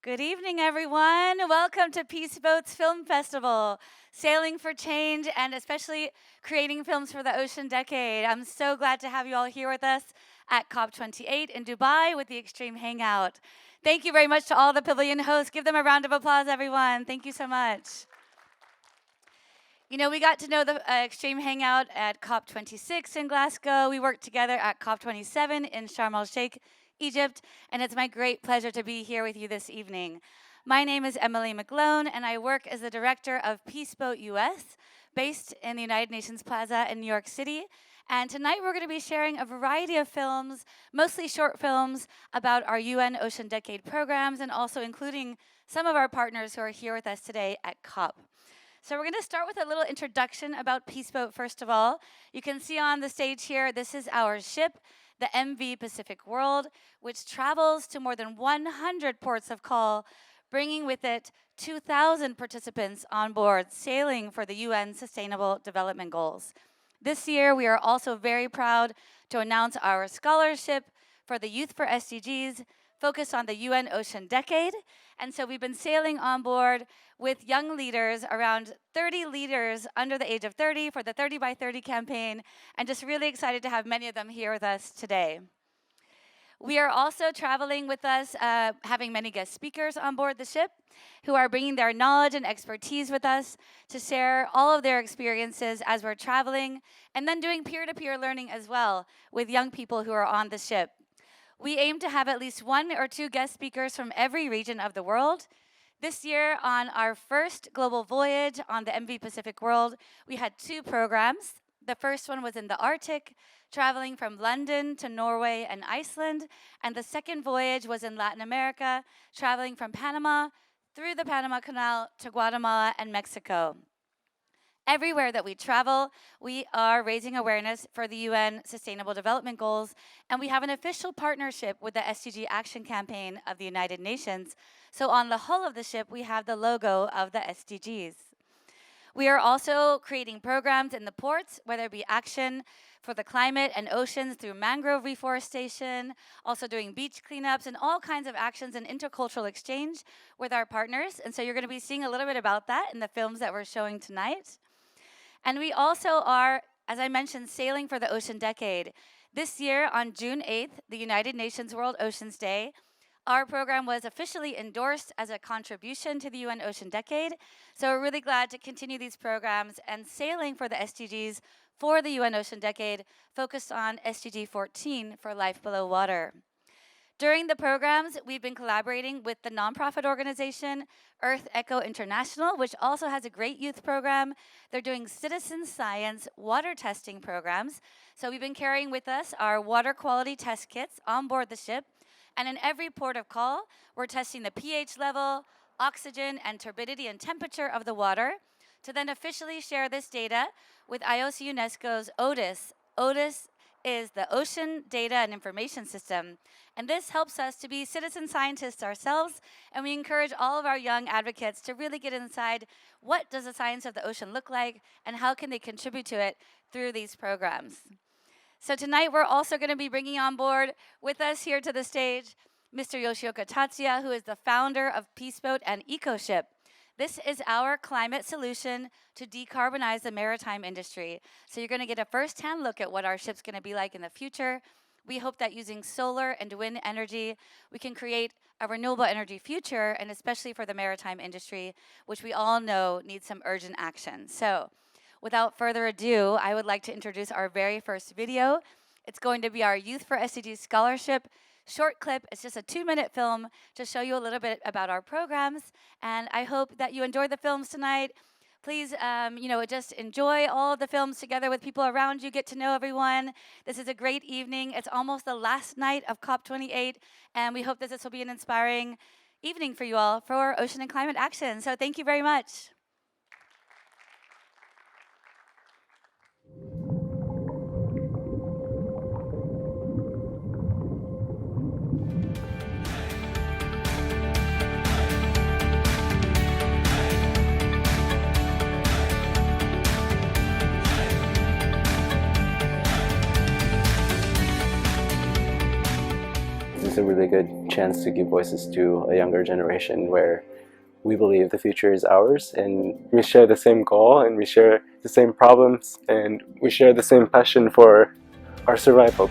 Good evening, everyone. Welcome to Peace Boats Film Festival, sailing for change and especially creating films for the ocean decade. I'm so glad to have you all here with us at COP28 in Dubai with the Extreme Hangout. Thank you very much to all the pavilion hosts. Give them a round of applause, everyone. Thank you so much. You know, we got to know the Extreme Hangout at COP26 in Glasgow. We worked together at COP27 in Sharm el-Sheikh, Egypt, and it's my great pleasure to be here with you this evening. My name is Emily McGlone, and I work as the director of Peace Boat US, based in the United Nations Plaza in New York City. And tonight we're going to be sharing a variety of films, mostly short films, about our UN Ocean Decade programs, and also including some of our partners who are here with us today at COP. So we're going to start with a little introduction about Peace Boat, first of all. You can see on the stage here, this is our ship, the MV Pacific World, which travels to more than 100 ports of call, bringing with it 2,000 participants on board, sailing for the UN Sustainable Development Goals. This year, we are also very proud to announce our scholarship for the Youth for SDGs, focused on the UN Ocean Decade. And so we've been sailing on board with young leaders, around 30 leaders under the age of 30 for the 30 by 30 campaign, and just really excited to have many of them here with us today. We are also traveling with us, having many guest speakers on board the ship who are bringing their knowledge and expertise with us to share all of their experiences as we're traveling, and then doing peer-to-peer learning as well with young people who are on the ship. We aim to have at least one or two guest speakers from every region of the world. This year, on our first global voyage on the MV Pacific World, we had two programs. The first one was in the Arctic, traveling from London to Norway and Iceland. And the second voyage was in Latin America, traveling from Panama through the Panama Canal to Guatemala and Mexico. Everywhere that we travel, we are raising awareness for the UN Sustainable Development Goals, and we have an official partnership with the SDG Action Campaign of the United Nations. So on the hull of the ship, we have the logo of the SDGs. We are also creating programs in the ports, whether it be action for the climate and oceans through mangrove reforestation, also doing beach cleanups, and all kinds of actions and intercultural exchange with our partners. And so you're going to be seeing a little bit about that in the films that we're showing tonight. And we also are, as I mentioned, sailing for the Ocean Decade. This year, on June 8th, the United Nations World Oceans Day, our program was officially endorsed as a contribution to the UN Ocean Decade. So we're really glad to continue these programs and sailing for the SDGs for the UN Ocean Decade, focused on SDG 14 for life below water. During the programs, we've been collaborating with the nonprofit organization Earth Echo International, which also has a great youth program. They're doing citizen science water testing programs. So we've been carrying with us our water quality test kits on board the ship. And in every port of call, we're testing the pH level, oxygen, and turbidity and temperature of the water to then officially share this data with IOC UNESCO's ODIS. ODIS is the Ocean Data and Information System. And this helps us to be citizen scientists ourselves, and we encourage all of our young advocates to really get inside what does the science of the ocean look like, and how can they contribute to it through these programs. So tonight we're also going to be bringing on board with us here to the stage Mr. Yoshioka Tatsuya, who is the founder of Peace Boat and EcoShip. This is our climate solution to decarbonize the maritime industry. So you're going to get a first-hand look at what our ship's going to be like in the future. We hope that using solar and wind energy, we can create a renewable energy future, and especially for the maritime industry, which we all know needs some urgent action. So without further ado, I would like to introduce our very first video. It's going to be our Youth for SDGs Scholarship short clip. It's just a 2-minute film to show you a little bit about our programs, and I hope that you enjoy the films tonight. Please, just enjoy all of the films together with people around you, get to know everyone. This is a great evening. It's almost the last night of COP28, and we hope that this will be an inspiring evening for you all for ocean and climate action. So thank you very much. is a really good chance to give voices to a younger generation where we believe the future is ours, and we share the same goal, and we share the same problems, and we share the same passion for our survival.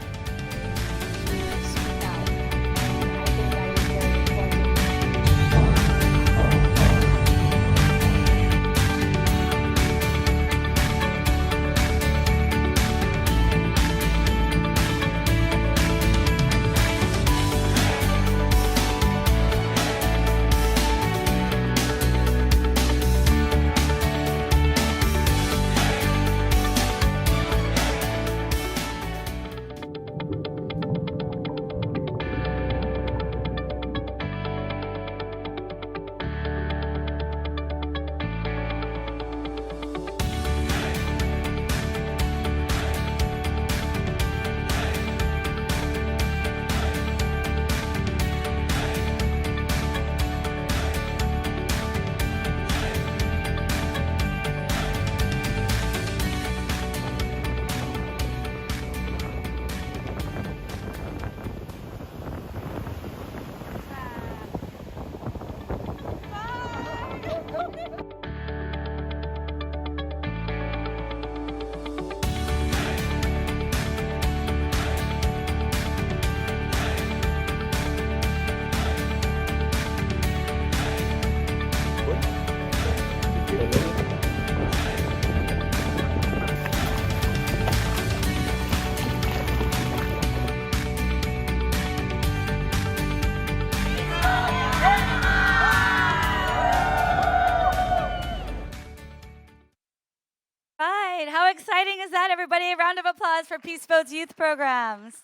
Right, how exciting is that, everybody? A round of applause for Peace Boat's youth programs.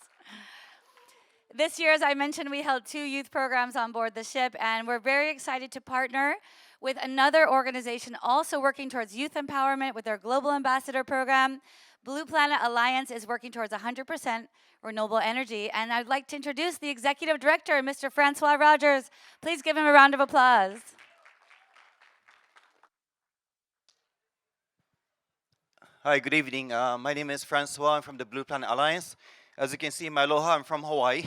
This year, as I mentioned, we held 2 youth programs on board the ship, and we're very excited to partner with another organization also working towards youth empowerment with their Global Ambassador Program. Blue Planet Alliance is working towards 100% renewable energy, and I'd like to introduce the Executive Director, Mr. Francois Rogers. Please give him a round of applause. Hi, good evening. My name is Francois. I'm from the Blue Planet Alliance. As you can see, my aloha, I'm from Hawaii.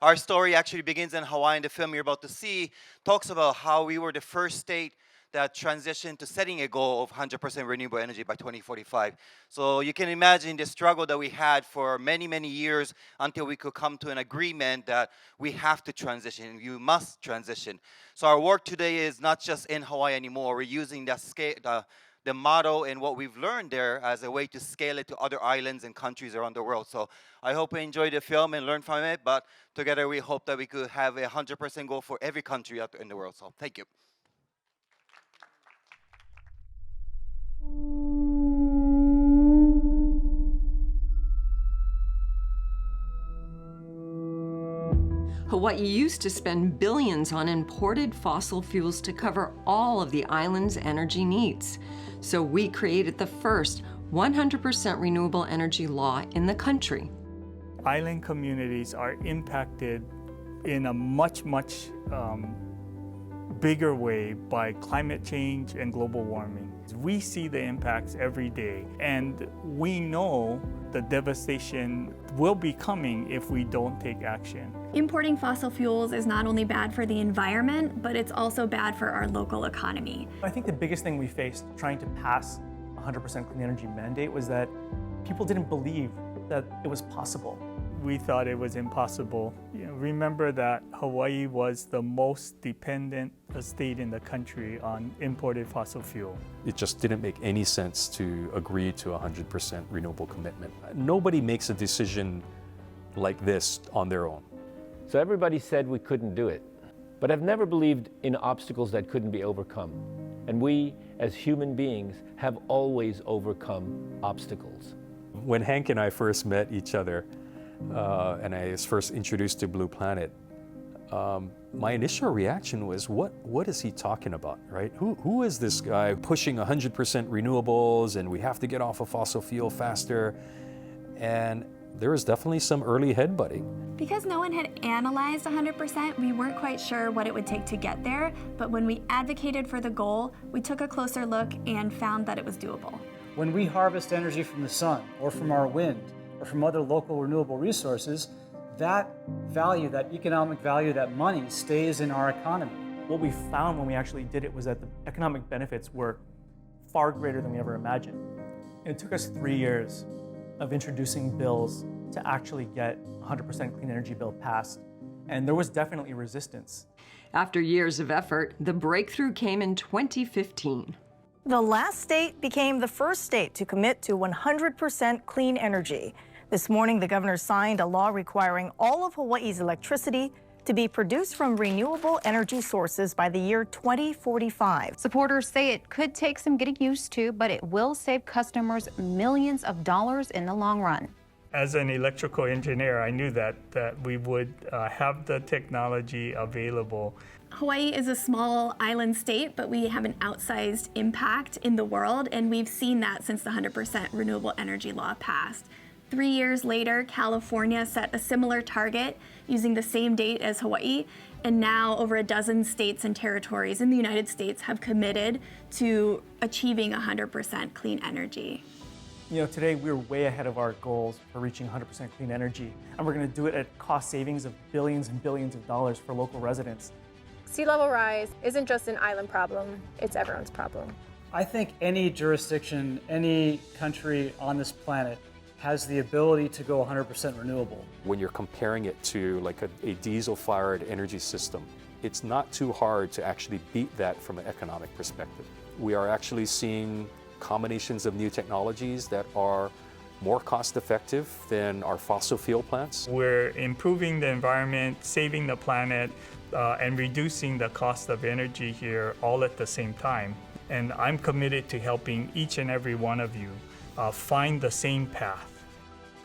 Our story actually begins in Hawaii, and the film you're about to see talks about how we were the first state that transitioned to setting a goal of 100% renewable energy by 2045. So you can imagine the struggle that we had for many, many years until we could come to an agreement that we have to transition, you must transition. So our work today is not just in Hawaii anymore. We're using that the model and what we've learned there as a way to scale it to other islands and countries around the world. So I hope you enjoy the film and learn from it, but together we hope that we could have a 100% goal for every country out in the world. So thank you. Hawaii used to spend billions on imported fossil fuels to cover all of the island's energy needs. So we created the first 100% renewable energy law in the country. Island communities are impacted in a much bigger way by climate change and global warming. We see the impacts every day, and we know the devastation will be coming if we don't take action. Importing fossil fuels is not only bad for the environment, but it's also bad for our local economy. I think the biggest thing we faced trying to pass a 100% clean energy mandate was that people didn't believe that it was possible. We thought it was impossible. Remember that Hawaii was the most dependent state in the country on imported fossil fuel. It just didn't make any sense to agree to a 100% renewable commitment. Nobody makes a decision like this on their own. So everybody said we couldn't do it. But I've never believed in obstacles that couldn't be overcome. And we, as human beings, have always overcome obstacles. When Hank and I first met each other, and I was first introduced to Blue Planet, my initial reaction was, what is he talking about, right? Who is this guy pushing 100% renewables and we have to get off of fossil fuel faster? And there was definitely some early headbutting. Because no one had analyzed 100%, we weren't quite sure what it would take to get there, but when we advocated for the goal, we took a closer look and found that it was doable. When we harvest energy from the sun or from our wind or from other local renewable resources, that value, that economic value, that money stays in our economy. What we found when we actually did it was that the economic benefits were far greater than we ever imagined. It took us 3 years of introducing bills to actually get 100% clean energy bill passed. And there was definitely resistance. After years of effort, the breakthrough came in 2015. The last state became the first state to commit to 100% clean energy. This morning, the governor signed a law requiring all of Hawaii's electricity to be produced from renewable energy sources by the year 2045. Supporters say it could take some getting used to, but it will save customers millions of dollars in the long run. As an electrical engineer, I knew that we would have the technology available. Hawaii is a small island state, but we have an outsized impact in the world, and we've seen that since the 100% renewable energy law passed. 3 years later, California set a similar target using the same date as Hawaii, and now over a dozen states and territories in the United States have committed to achieving 100% clean energy. You know, today we're way ahead of our goals for reaching 100% clean energy, and we're going to do it at cost savings of billions and billions of dollars for local residents. Sea level rise isn't just an island problem, it's everyone's problem. I think any jurisdiction, any country on this planet has the ability to go 100% renewable. When you're comparing it to like a diesel-fired energy system, it's not too hard to actually beat that from an economic perspective. We are actually seeing combinations of new technologies that are more cost-effective than our fossil fuel plants. We're improving the environment, saving the planet, and reducing the cost of energy here all at the same time. And I'm committed to helping each and every one of you find the same path.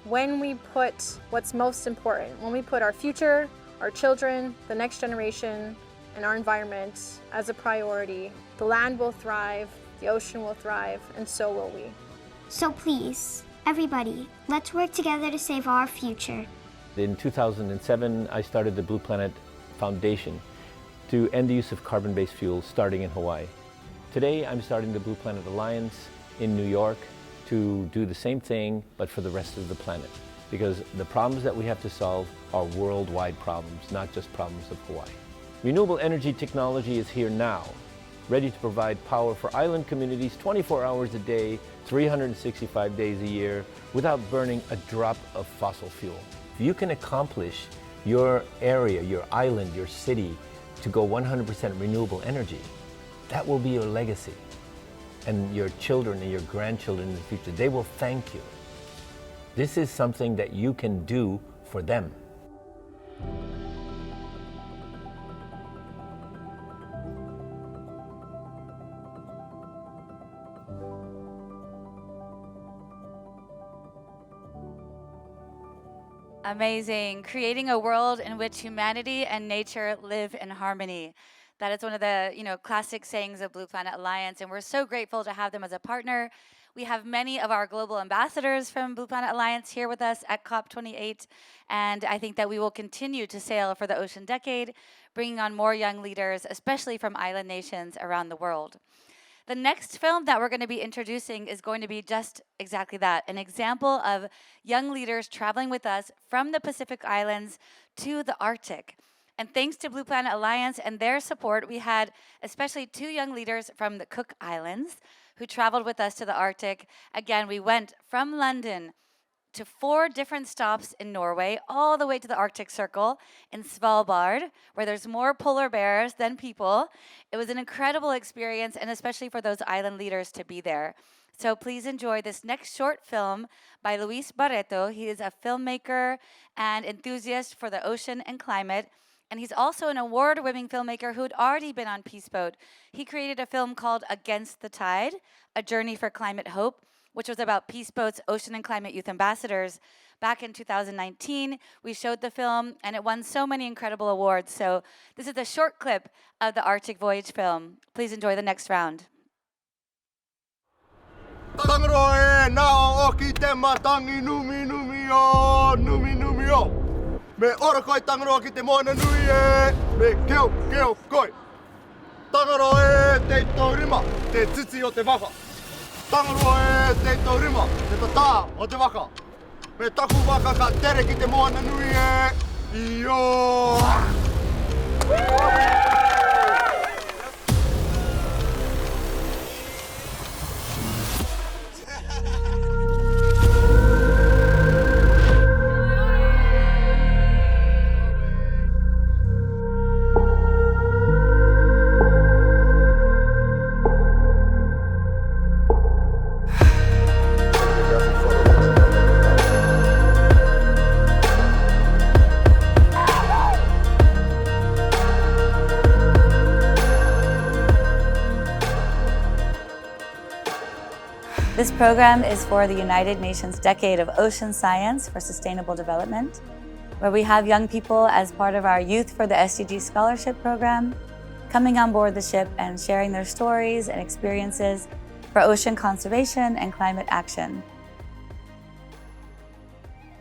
When we put what's most important, when we put our future, our children, the next generation, and our environment as a priority, the land will thrive, the ocean will thrive, and so will we. So please, everybody, let's work together to save our future. In 2007, I started the Blue Planet Foundation to end the use of carbon-based fuels starting in Hawaii. Today, I'm starting the Blue Planet Alliance in New York to do the same thing, but for the rest of the planet. Because the problems that we have to solve are worldwide problems, not just problems of Hawaii. Renewable energy technology is here now, ready to provide power for island communities 24 hours a day, 365 days a year, without burning a drop of fossil fuel. If you can accomplish your area, your island, your city to go 100% renewable energy, that will be your legacy. And your children and your grandchildren in the future, they will thank you. This is something that you can do for them. Amazing. Creating a world in which humanity and nature live in harmony. That is one of the, classic sayings of Blue Planet Alliance, and we're so grateful to have them as a partner. We have many of our global ambassadors from Blue Planet Alliance here with us at COP28, and I think that we will continue to sail for the ocean decade, bringing on more young leaders, especially from island nations around the world. The next film that we're going to be introducing is going to be just exactly that, an example of young leaders traveling with us from the Pacific Islands to the Arctic. And thanks to Blue Planet Alliance and their support, we had especially 2 young leaders from the Cook Islands who traveled with us to the Arctic. Again, we went from London to 4 different stops in Norway, all the way to the Arctic Circle in Svalbard, where there's more polar bears than people. It was an incredible experience, and especially for those island leaders to be there. So please enjoy this next short film by Luis Barreto. He is a filmmaker and enthusiast for the ocean and climate. And he's also an award-winning filmmaker who had already been on Peace Boat. He created a film called Against the Tide, A Journey for Climate Hope, which was about Peace Boat's Ocean and Climate Youth Ambassadors. Back in 2019, we showed the film, and it won so many incredible awards. So this is a short clip of the Arctic Voyage film. Please enjoy the next round. Me ora koi tangaroa ki te moana nui e, me keo koi. Tangaroa e te taurima, te titi o te waka. Tangaroa e te taurima, te tata o te waka. Me taku waka ka tere ki te moana nui e. Iyo! This program is for the United Nations Decade of Ocean Science for Sustainable Development, where we have young people as part of our Youth for the SDG Scholarship Program, coming on board the ship and sharing their stories and experiences for ocean conservation and climate action.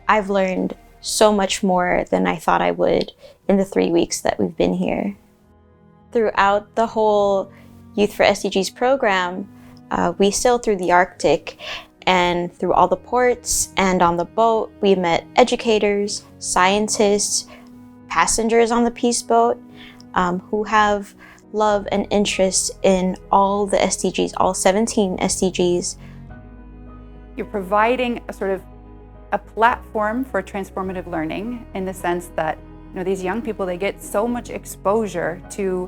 I've learned so much more than I thought I would in the 3 weeks that we've been here. Throughout the whole Youth for SDGs program, we sailed through the Arctic, and through all the ports and on the boat, we met educators, scientists, passengers on the Peace Boat who have love and interest in all the SDGs, all 17 SDGs. You're providing a platform for transformative learning in the sense that these young people, they get so much exposure to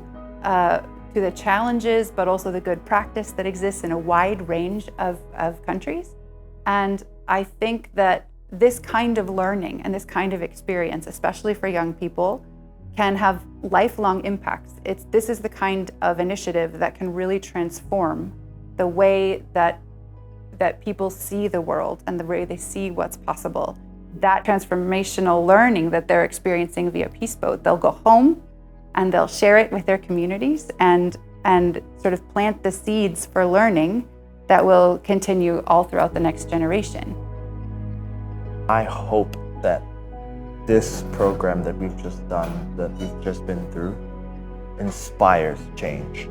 the challenges, but also the good practice that exists in a wide range of countries. And I think that this kind of learning and this kind of experience, especially for young people, can have lifelong impacts. This is the kind of initiative that can really transform the way that people see the world and the way they see what's possible. That transformational learning that they're experiencing via Peace Boat, they'll go home and they'll share it with their communities and sort of plant the seeds for learning that will continue all throughout the next generation. I hope that this program that we've just done, that we've just been through, inspires change.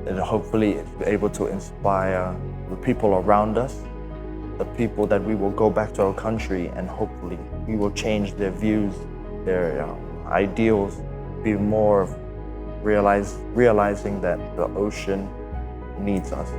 And hopefully it's able to inspire the people around us, the people that we will go back to our country, and hopefully we will change their views, their ideals, be more realizing that the ocean needs us.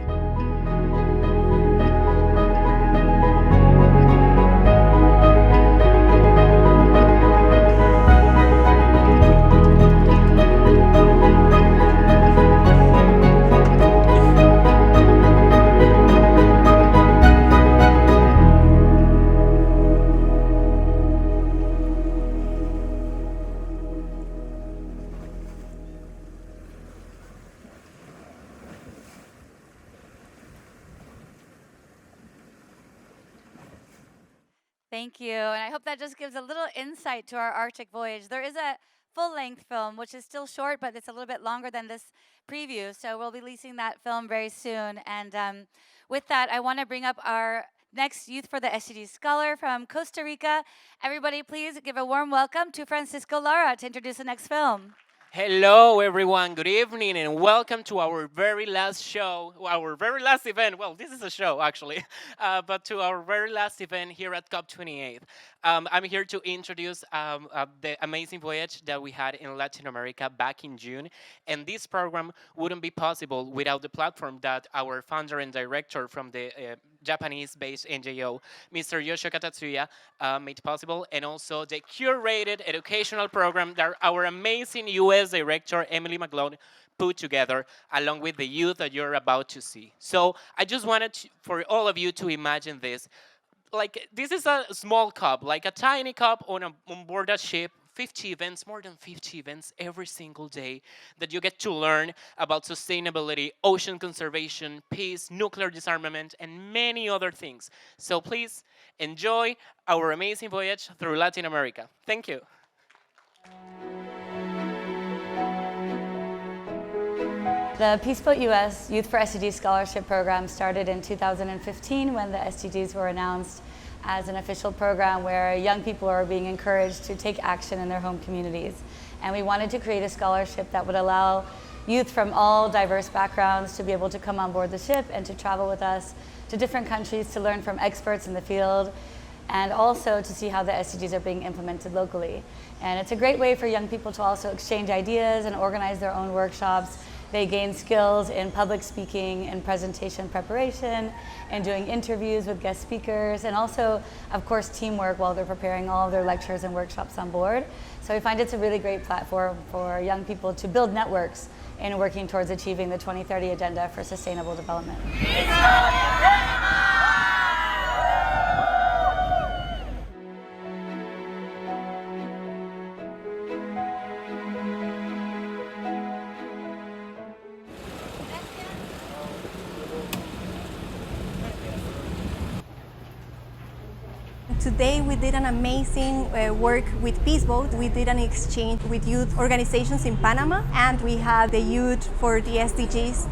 Thank you, and I hope that just gives a little insight to our Arctic voyage. There is a full-length film, which is still short, but it's a little bit longer than this preview, so we'll be releasing that film very soon. And with that, I want to bring up our next Youth for the SDGs scholar from Costa Rica. Everybody, please give a warm welcome to Francisco Lara to introduce the next film. Hello, everyone. Good evening, and welcome to our very last show, our very last event. Well, this is a show, actually, but to our very last event here at COP28. I'm here to introduce the amazing voyage that we had in Latin America back in June. And this program wouldn't be possible without the platform that our founder and director from the Japanese-based NGO, Mr. Yoshioka Tatsuya, made possible, and also the curated educational program that our amazing US director, Emily McGlone, put together, along with the youth that you're about to see. So I just wanted for all of you to imagine this. Like, this is a small cup, like a tiny cup on board a ship, 50 events, more than 50 events every single day that you get to learn about sustainability, ocean conservation, peace, nuclear disarmament, and many other things. So please enjoy our amazing voyage through Latin America. Thank you. The Peace Boat US Youth for SDGs Scholarship Program started in 2015 when the SDGs were announced as an official program where young people are being encouraged to take action in their home communities. And we wanted to create a scholarship that would allow youth from all diverse backgrounds to be able to come on board the ship and to travel with us to different countries to learn from experts in the field and also to see how the SDGs are being implemented locally. And it's a great way for young people to also exchange ideas and organize their own workshops. They gain skills in public speaking and presentation preparation and doing interviews with guest speakers, and also, of course, teamwork while they're preparing all of their lectures and workshops on board. So we find it's a really great platform for young people to build networks in working towards achieving the 2030 Agenda for Sustainable Development. Today we did an amazing work with Peace Boat. We did an exchange with youth organizations in Panama, and we had the youth for the SDGs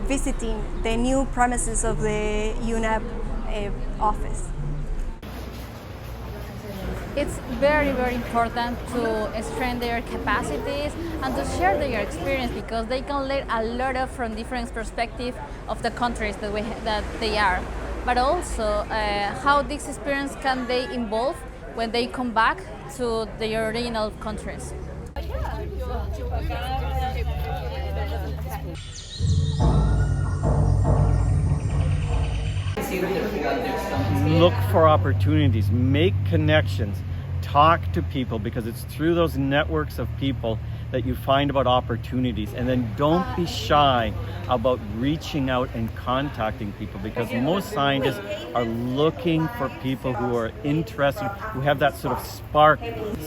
visiting the new premises of the UNEP office. It's very, very important to strengthen their capacities and to share their experience, because they can learn a lot from different perspectives of the countries that they are. But also how this experience can they involve when they come back to their original countries. Look for opportunities, make connections, talk to people, because it's through those networks of people that you find about opportunities. And then don't be shy about reaching out and contacting people, because most scientists are looking for people who are interested, who have that sort of spark,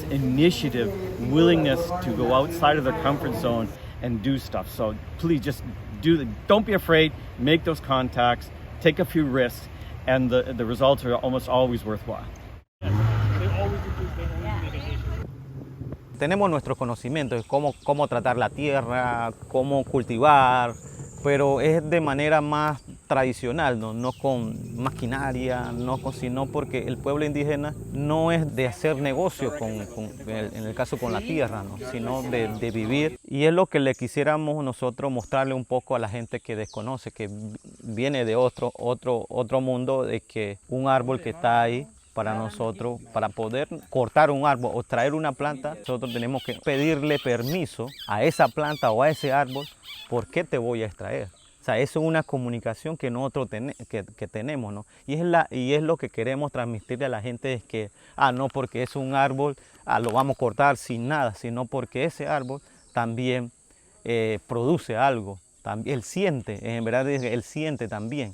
initiative, willingness to go outside of their comfort zone and do stuff. So please just don't be afraid, make those contacts, take a few risks, and the results are almost always worthwhile. Tenemos nuestro conocimiento de cómo tratar la tierra, cómo cultivar, pero es de manera más tradicional, no con maquinaria, sino porque el pueblo indígena no es de hacer negocio en el caso con la tierra, sino de vivir. Y es lo que le quisiéramos nosotros mostrarle un poco a la gente que desconoce, que viene de otro mundo, de que un árbol que está ahí, para nosotros, para poder cortar un árbol o traer una planta, nosotros tenemos que pedirle permiso a esa planta o a ese árbol, ¿por qué te voy a extraer? O sea, eso es una comunicación que nosotros que tenemos, ¿no? Y es lo que queremos transmitirle a la gente, es que, no porque es un árbol, lo vamos a cortar sin nada, sino porque ese árbol también produce algo. Él siente, en verdad él siente también.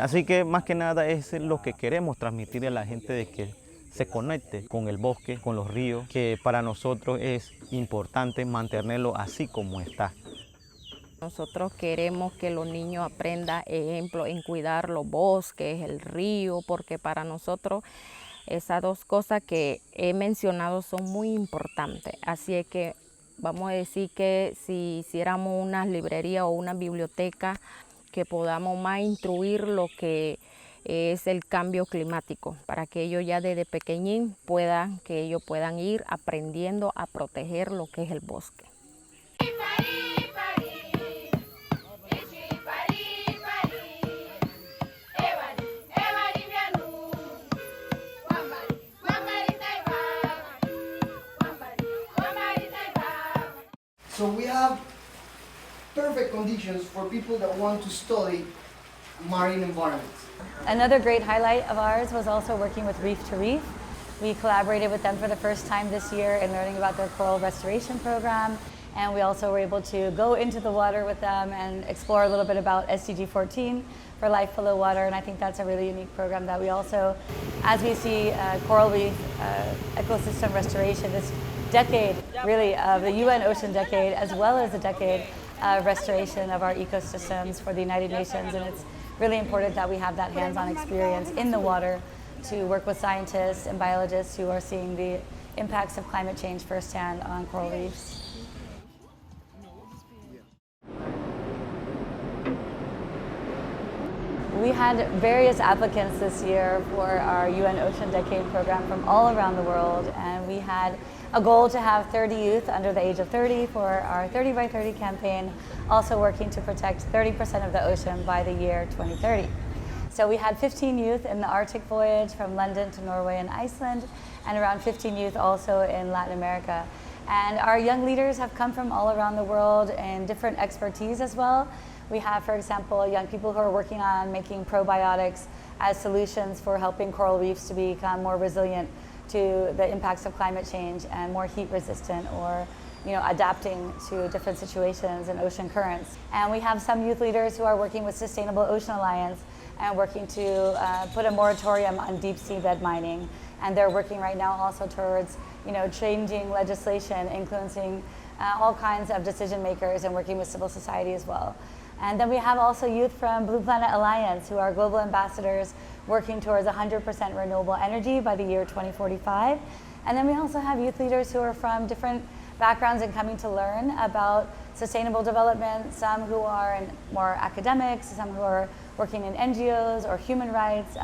Así que más que nada es lo que queremos transmitir a la gente, de que se conecte con el bosque, con los ríos, que para nosotros es importante mantenerlo así como está. Nosotros queremos que los niños aprendan, ejemplo, en cuidar los bosques, el río, porque para nosotros esas dos cosas que he mencionado son muy importantes. Así es que vamos a decir que si hiciéramos una librería o una biblioteca, que podamos más instruir lo que es el cambio climático, para que ellos ya desde pequeñín puedan ir aprendiendo a proteger lo que es el bosque. So we have perfect conditions for people that want to study marine environments. Another great highlight of ours was also working with Reef to Reef. We collaborated with them for the first time this year in learning about their coral restoration program, and we also were able to go into the water with them and explore a little bit about SDG 14 for life below water, and I think that's a really unique program that we also, as we see coral reef ecosystem restoration, this decade really of the UN Ocean Decade, as well as the decade of restoration of our ecosystems for the United Nations, and it's really important that we have that hands-on experience in the water to work with scientists and biologists who are seeing the impacts of climate change firsthand on coral reefs. We had various applicants this year for our UN Ocean Decade program from all around the world, and we had a goal to have 30 youth under the age of 30 for our 30 by 30 campaign, also working to protect 30% of the ocean by the year 2030. So we had 15 youth in the Arctic Voyage from London to Norway and Iceland, and around 15 youth also in Latin America. And our young leaders have come from all around the world and different expertise as well. We have, for example, young people who are working on making probiotics as solutions for helping coral reefs to become more resilient to the impacts of climate change and more heat resistant, or adapting to different situations in ocean currents. And we have some youth leaders who are working with Sustainable Ocean Alliance and working to put a moratorium on deep seabed mining. And they're working right now also towards changing legislation, influencing all kinds of decision makers, and working with civil society as well. And then we have also youth from Blue Planet Alliance, who are global ambassadors working towards 100% renewable energy by the year 2045. And then we also have youth leaders who are from different backgrounds and coming to learn about sustainable development, some who are in more academics, some who are working in NGOs or human rights,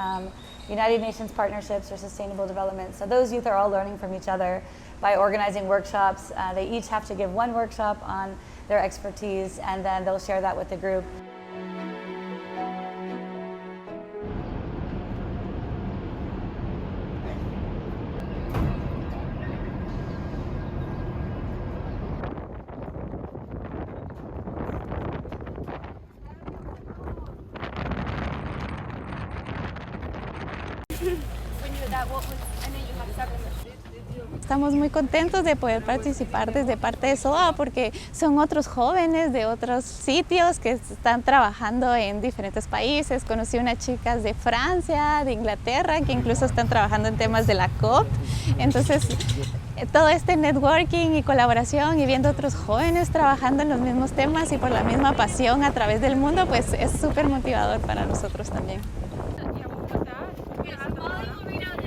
United Nations partnerships or sustainable development. So those youth are all learning from each other by organizing workshops. They each have to give one workshop on their expertise, and then they'll share that with the group. Estamos muy contentos de poder participar desde parte de SOA porque son otros jóvenes de otros sitios que están trabajando en diferentes países. Conocí unas chicas de Francia, de Inglaterra, que incluso están trabajando en temas de la COP. Entonces, todo este networking y colaboración y viendo otros jóvenes trabajando en los mismos temas y por la misma pasión a través del mundo, pues es súper motivador para nosotros también.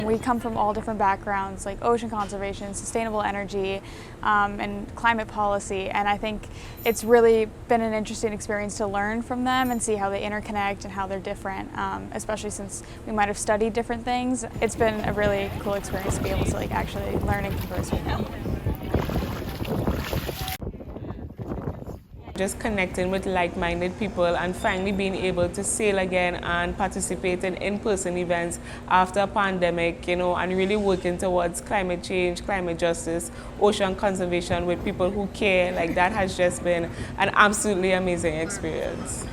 We come from all different backgrounds, like ocean conservation, sustainable energy, and climate policy, and I think it's really been an interesting experience to learn from them and see how they interconnect and how they're different, especially since we might have studied different things. It's been a really cool experience to be able to actually learn and converse with them. Just connecting with like-minded people and finally being able to sail again and participate in in-person events after a pandemic, and really working towards climate change, climate justice, ocean conservation with people who care, that has just been an absolutely amazing experience.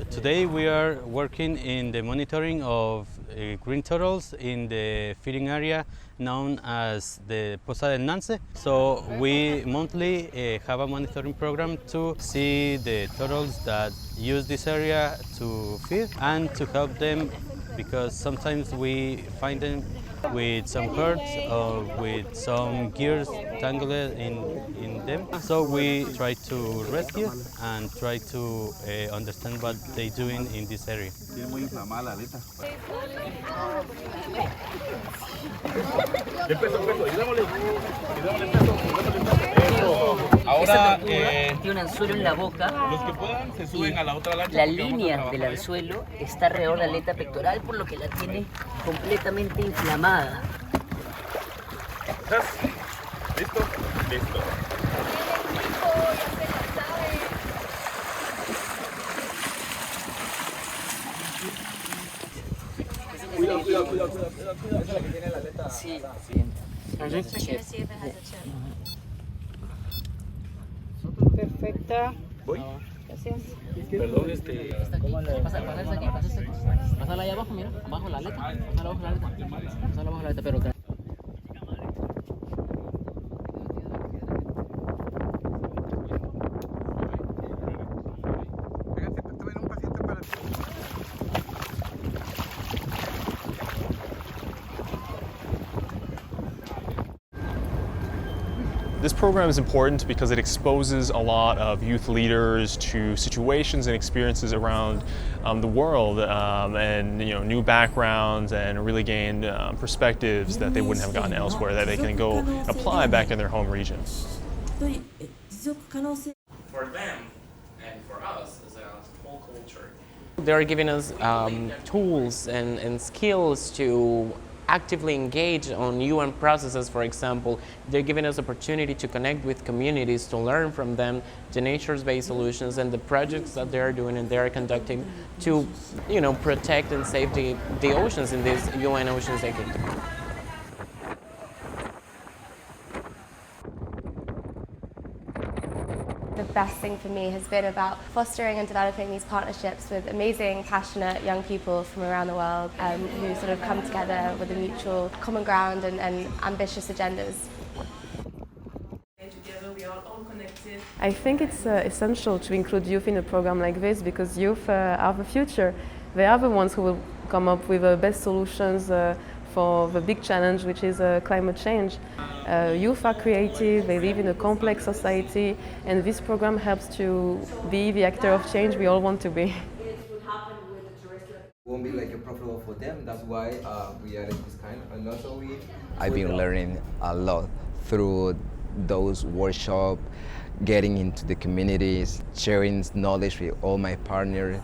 Today we are working in the monitoring of green turtles in the feeding area known as the Poza del Nance. So we monthly have a monitoring program to see the turtles that use this area to feed and to help them, because sometimes we find them with some hurts or with some gears tangled in them. So we try to rescue and try to understand what they're doing in this area. Ahora tiene un anzuelo en la boca. Los que puedan se suben a la otra lancha. La línea del anzuelo está alrededor de la aleta pectoral, por lo que la tiene completamente inflamada. ¿Estás listo? Listo. Cuidado. Esa es la que tiene la aleta. Sí. Perfecta. Voy. Gracias. Perdón, Pásala ahí abajo, mira, abajo la aleta. Pásala abajo la aleta. Pásala abajo la aleta, pero This program is important because it exposes a lot of youth leaders to situations and experiences around the world, and new backgrounds, and really gain perspectives that they wouldn't have gotten elsewhere, that they can go apply back in their home region. For them and for us as a whole culture, they're giving us tools and skills to actively engage on UN processes. For example, they're giving us opportunity to connect with communities, to learn from them the nature-based solutions and the projects that they're doing and they're conducting to, protect and save the oceans in this UN Oceans Decade. The best thing for me has been about fostering and developing these partnerships with amazing, passionate young people from around the world who sort of come together with a mutual common ground and ambitious agendas. I think it's essential to include youth in a program like this because youth are the future. They are the ones who will come up with the best solutions for the big challenge, which is climate change. Youth are creative, they live in a complex society, and this program helps to be the actor of change we all want to be. Won't be like a profitable for them, that's why we added this kind, and also I've been learning a lot through those workshops, getting into the communities, sharing knowledge with all my partners.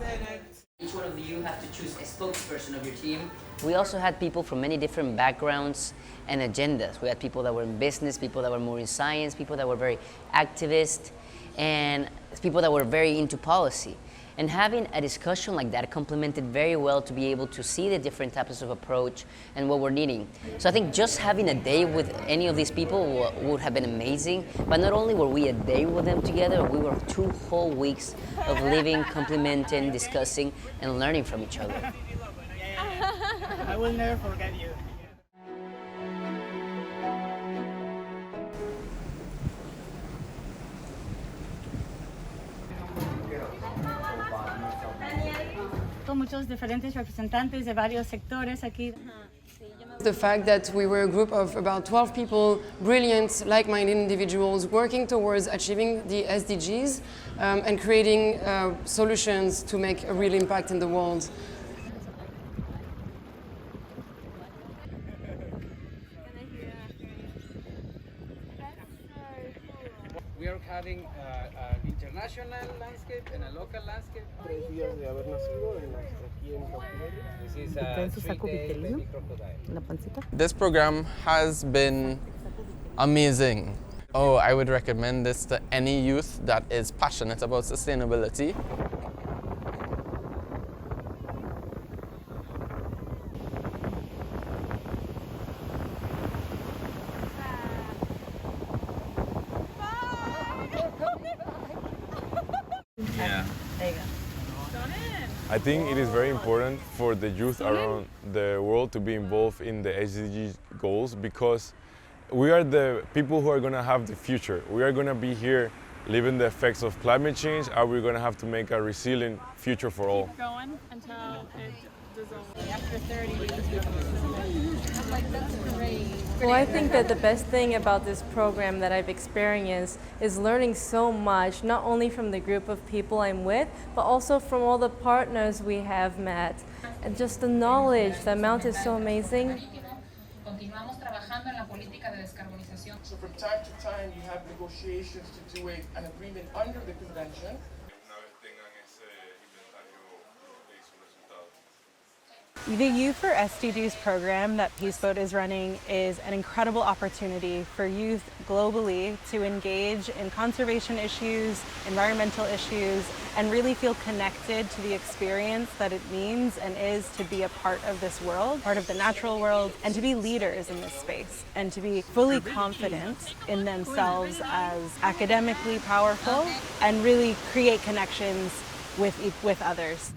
Each one of you have to choose a spokesperson of your team. We also had people from many different backgrounds and agendas. We had people that were in business, people that were more in science, people that were very activist, and people that were very into policy. And having a discussion like that complemented very well to be able to see the different types of approach and what we're needing. So I think just having a day with any of these people would have been amazing. But not only were we a day with them together, we were 2 whole weeks of living, complementing, discussing, and learning from each other. I will never forget you. Muchos diferentes representantes de varios sectores aquí. The fact that we were a group of about 12 people, brilliant, like-minded individuals working towards achieving the SDGs and creating solutions to make a real impact in the world. We are having an international landscape and a local landscape. 3 días de haber nacido aquí en cautiverio. This is a 3-day baby crocodile. This program has been amazing. Oh, I would recommend this to any youth that is passionate about sustainability. Yeah. There you go. I think it is very important for the youth around the world to be involved in the SDG goals because we are the people who are going to have the future. We are going to be here living the effects of climate change, and we're going to have to make a resilient future for all. Keep going until it dissolves. After 30 weeks. I'm like, that's great. Well, I think that the best thing about this program that I've experienced is learning so much, not only from the group of people I'm with, but also from all the partners we have met. And just the knowledge, the amount is so amazing. Continuamos trabajando en la política de descarbonización. So from time to time you have negotiations to do an agreement under the convention. The Youth for SDGs program that Peaceboat is running is an incredible opportunity for youth globally to engage in conservation issues, environmental issues, and really feel connected to the experience that it means and is to be a part of this world, part of the natural world, and to be leaders in this space, and to be fully confident in themselves as academically powerful and really create connections with others.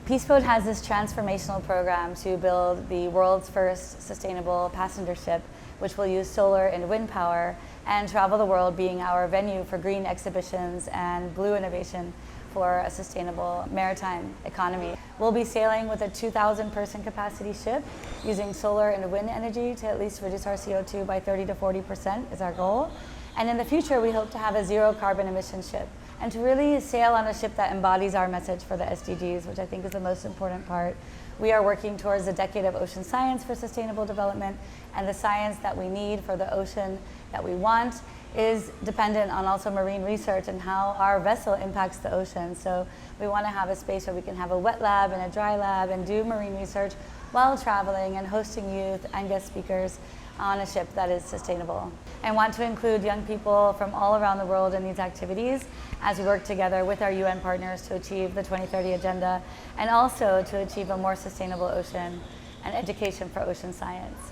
Peaceboat has this transformational program to build the world's first sustainable passenger ship, which will use solar and wind power and travel the world, being our venue for green exhibitions and blue innovation for a sustainable maritime economy. We'll be sailing with a 2,000 person capacity ship using solar and wind energy to at least reduce our CO2 by 30 to 40% is our goal. And in the future, we hope to have a zero carbon emission ship and to really sail on a ship that embodies our message for the SDGs, which I think is the most important part. We are working towards a decade of ocean science for sustainable development, and the science that we need for the ocean that we want is dependent on also marine research and how our vessel impacts the ocean. So we want to have a space where we can have a wet lab and a dry lab and do marine research while traveling and hosting youth and guest speakers on a ship that is sustainable. I want to include young people from all around the world in these activities as we work together with our UN partners to achieve the 2030 agenda and also to achieve a more sustainable ocean and education for ocean science.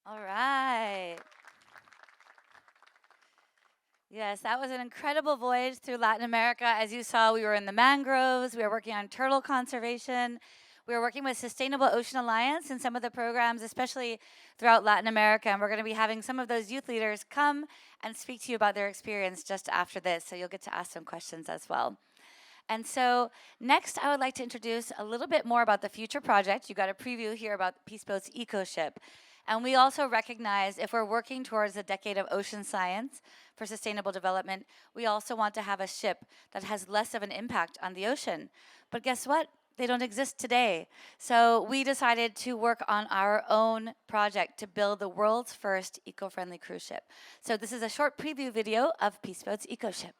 All right. Yes, that was an incredible voyage through Latin America. As you saw, we were in the mangroves, we were working on turtle conservation, we were working with Sustainable Ocean Alliance in some of the programs, especially throughout Latin America, and we're going to be having some of those youth leaders come and speak to you about their experience just after this, so you'll get to ask some questions as well. And so next, I would like to introduce a little bit more about the future project. You got a preview here about Peace Boat's EcoShip. And we also recognize if we're working towards a decade of ocean science for sustainable development, we also want to have a ship that has less of an impact on the ocean. But guess what? They don't exist today. So we decided to work on our own project to build the world's first eco-friendly cruise ship. So this is a short preview video of Peace Boat's EcoShip.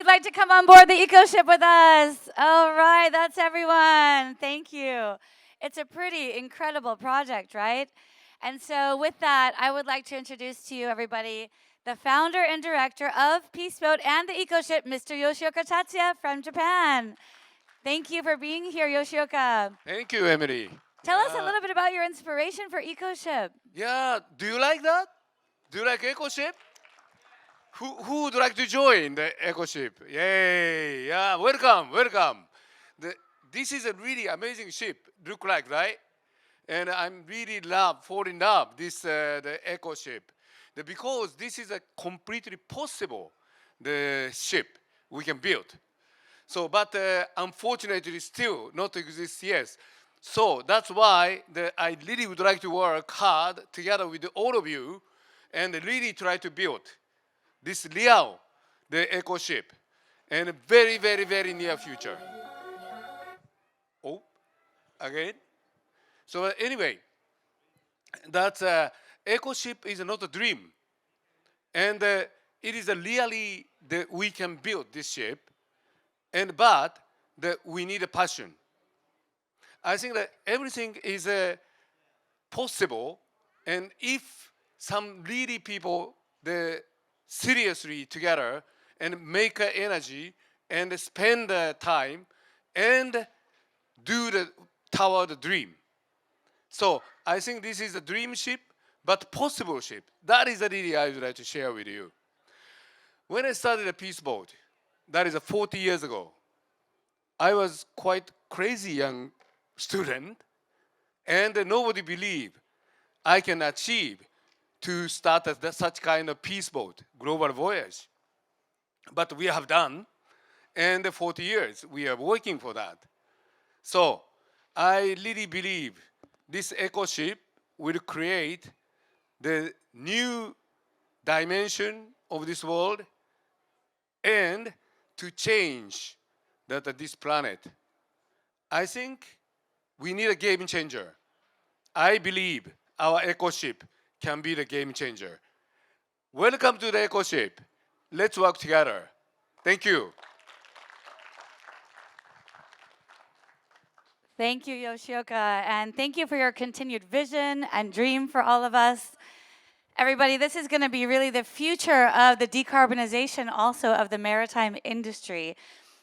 Like to come on board the EcoShip with us. All right, that's everyone. Thank you. It's a pretty incredible project, right? And so with that, I would like to introduce to you, everybody, the founder and director of Peace Boat and the EcoShip, Mr. Yoshioka Tatsuya from Japan. Thank you for being here, Yoshioka. Thank you, Emily. Tell us a little bit about your inspiration for EcoShip. Yeah, do you like that? Do you like EcoShip? Who would like to join the EcoShip? Yay! Yeah, welcome, welcome. This is a really amazing ship, look like, right? And I'm really fall in love this the EcoShip, because this is a completely possible the ship we can build. So, but unfortunately, still not exist yet. So that's why I really would like to work hard together with all of you, and really try to build this real, the EcoShip, in a very, very, very near future. Oh, again? So anyway, that EcoShip is not a dream. And it is really that we can build this ship, but that we need a passion. I think that everything is possible, and if some really people, seriously together and make energy and spend time and do toward the dream. So I think this is a dream ship, but possible ship. That is the really I would like to share with you. When I started a peace boat, that is 40 years ago, I was quite crazy young student, and nobody believed I can achieve to start such kind of peace boat, global voyage. But we have done, and 40 years we are working for that. So I really believe this eco ship will create the new dimension of this world and to change this planet. I think we need a game changer. I believe our eco ship can be the game changer. Welcome to the eco ship. Let's work together. Thank you. Thank you, Yoshioka, and thank you for your continued vision and dream for all of us. Everybody, this is going to be really the future of the decarbonization also of the maritime industry.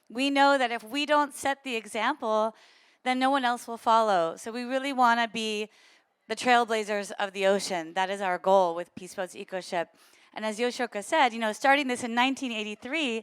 We know that if we don't set the example, then no one else will follow. So we really want to be the trailblazers of the ocean. That is our goal with Peace Boat's EcoShip. And as Yoshioka said, starting this in 1983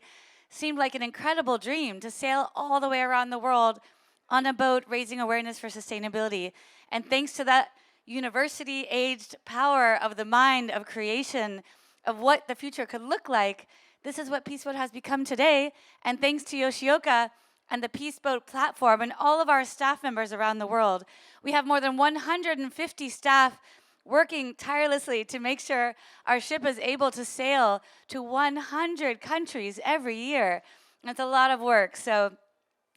seemed like an incredible dream to sail all the way around the world on a boat raising awareness for sustainability. And thanks to that university-aged power of the mind of creation of what the future could look like, this is what Peace Boat has become today. And thanks to Yoshioka and the Peace Boat platform and all of our staff members around the world, we have more than 150 staff working tirelessly to make sure our ship is able to sail to 100 countries every year. It's a lot of work. So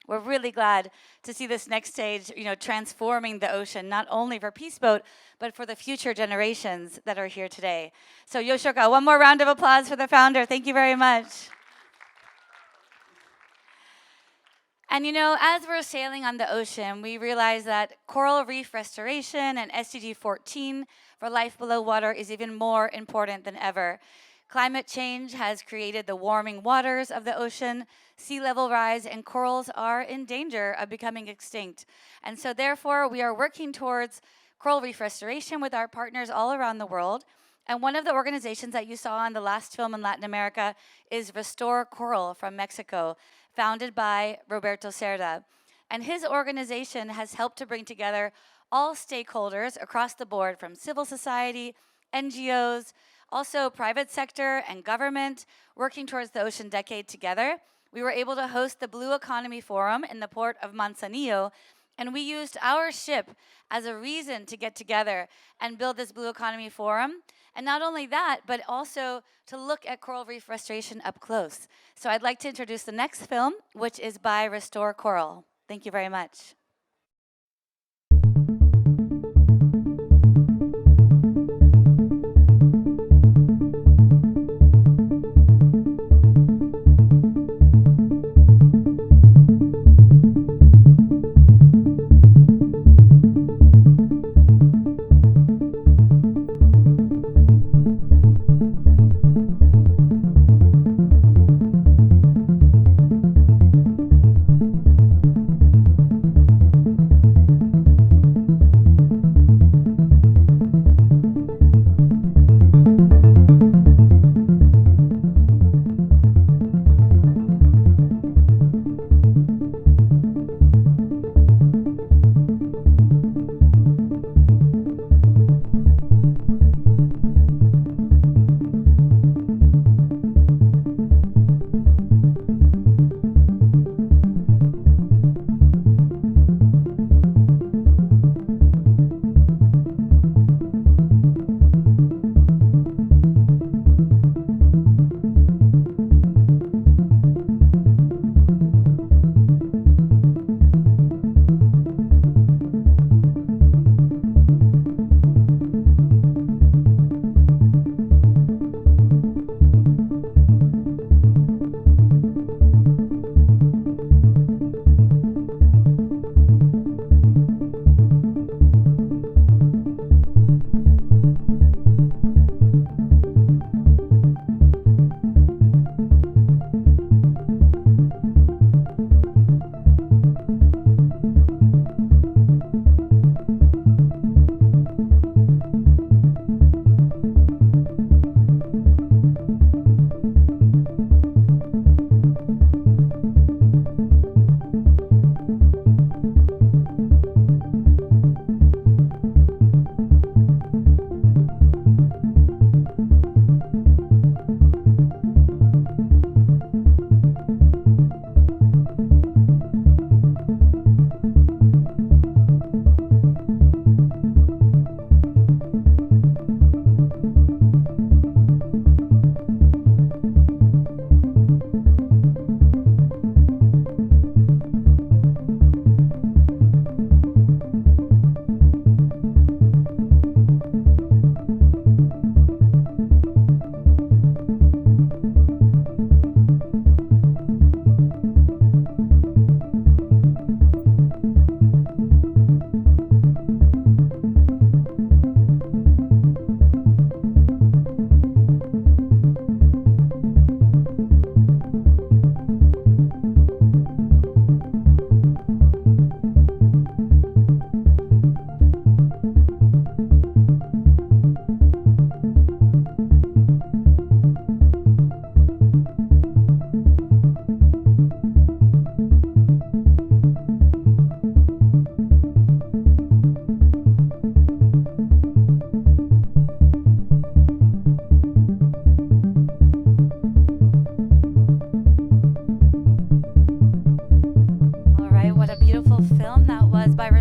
we're really glad to see this next stage, transforming the ocean, not only for Peace Boat, but for the future generations that are here today. So Yoshioka, one more round of applause for the founder. Thank you very much. And as we're sailing on the ocean, we realize that coral reef restoration and SDG 14 for life below water is even more important than ever. Climate change has created the warming waters of the ocean, sea level rise, and corals are in danger of becoming extinct. And so therefore, we are working towards coral reef restoration with our partners all around the world. And one of the organizations that you saw in the last film in Latin America is Restore Coral from Mexico, founded by Roberto Cerda. And his organization has helped to bring together all stakeholders across the board, from civil society, NGOs, also private sector and government, working towards the Ocean Decade together. We were able to host the Blue Economy Forum in the port of Manzanillo, and we used our ship as a reason to get together and build this Blue Economy Forum. And not only that, but also to look at coral reef restoration up close. So I'd like to introduce the next film, which is by Restore Coral. Thank you very much.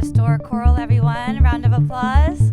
restore coral, everyone. Round of applause.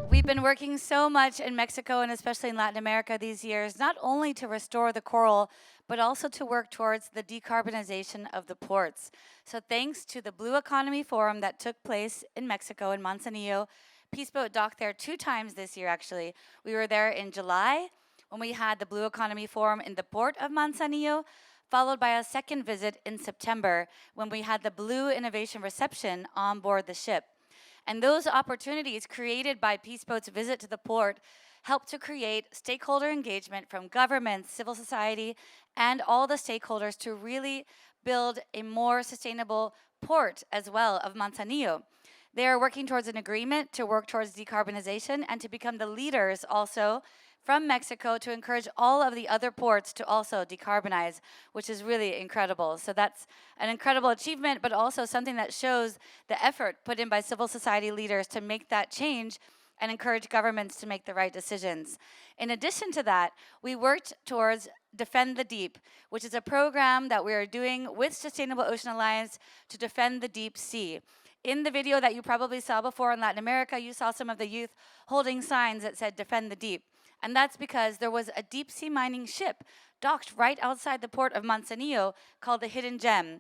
We've been working so much in Mexico and especially in Latin America these years, not only to restore the coral, but also to work towards the decarbonization of the ports. So thanks to the Blue Economy Forum that took place in Mexico in Manzanillo, Peace Boat docked there 2 times this year, actually. We were there in July when we had the Blue Economy Forum in the port of Manzanillo, followed by a second visit in September when we had the Blue Innovation Reception on board the ship. And those opportunities created by Peace Boat's visit to the port helped to create stakeholder engagement from governments, civil society, and all the stakeholders to really build a more sustainable port as well of Manzanillo. They are working towards an agreement to work towards decarbonization and to become the leaders also from Mexico to encourage all of the other ports to also decarbonize, which is really incredible. So that's an incredible achievement, but also something that shows the effort put in by civil society leaders to make that change and encourage governments to make the right decisions. In addition to that, we worked towards Defend the Deep, which is a program that we are doing with Sustainable Ocean Alliance to defend the deep sea. In the video that you probably saw before in Latin America, you saw some of the youth holding signs that said Defend the Deep. And that's because there was a deep sea mining ship docked right outside the port of Manzanillo called the Hidden Gem.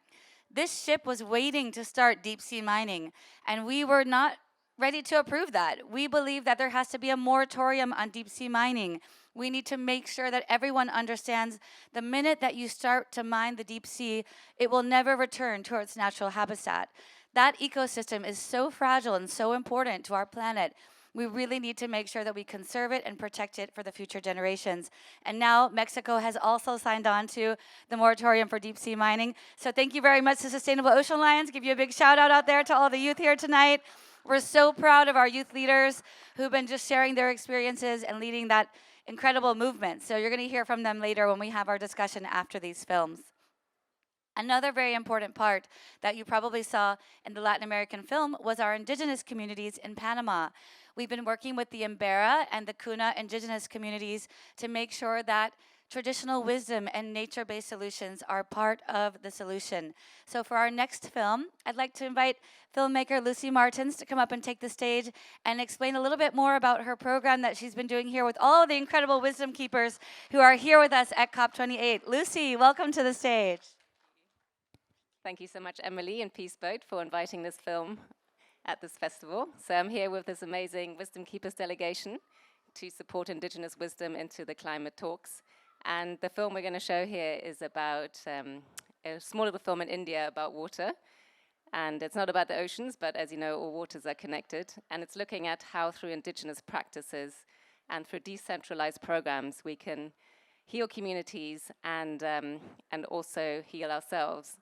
This ship was waiting to start deep sea mining, and we were not ready to approve that. We believe that there has to be a moratorium on deep sea mining. We need to make sure that everyone understands the minute that you start to mine the deep sea, it will never return to its natural habitat. That ecosystem is so fragile and so important to our planet. We really need to make sure that we conserve it and protect it for the future generations. And now Mexico has also signed on to the moratorium for deep sea mining. So thank you very much to Sustainable Ocean Alliance. Give you a big shout out there to all the youth here tonight. We're so proud of our youth leaders who've been just sharing their experiences and leading that incredible movement. So you're going to hear from them later when we have our discussion after these films. Another very important part that you probably saw in the Latin American film was our indigenous communities in Panama. We've been working with the Embera and the Kuna indigenous communities to make sure that traditional wisdom and nature-based solutions are part of the solution. So for our next film, I'd like to invite filmmaker Lucy Martins to come up and take the stage and explain a little bit more about her program that she's been doing here with all of the incredible wisdom keepers who are here with us at COP28. Lucy, welcome to the stage. Thank you so much, Emily and Peace Boat, for inviting this film at this festival. So I'm here with this amazing Wisdom Keepers delegation to support Indigenous wisdom into the climate talks. And the film we're going to show here is about a small little film in India about water. And it's not about the oceans, but as you know, all waters are connected. And it's looking at how through indigenous practices and through decentralized programs, we can heal communities and also heal ourselves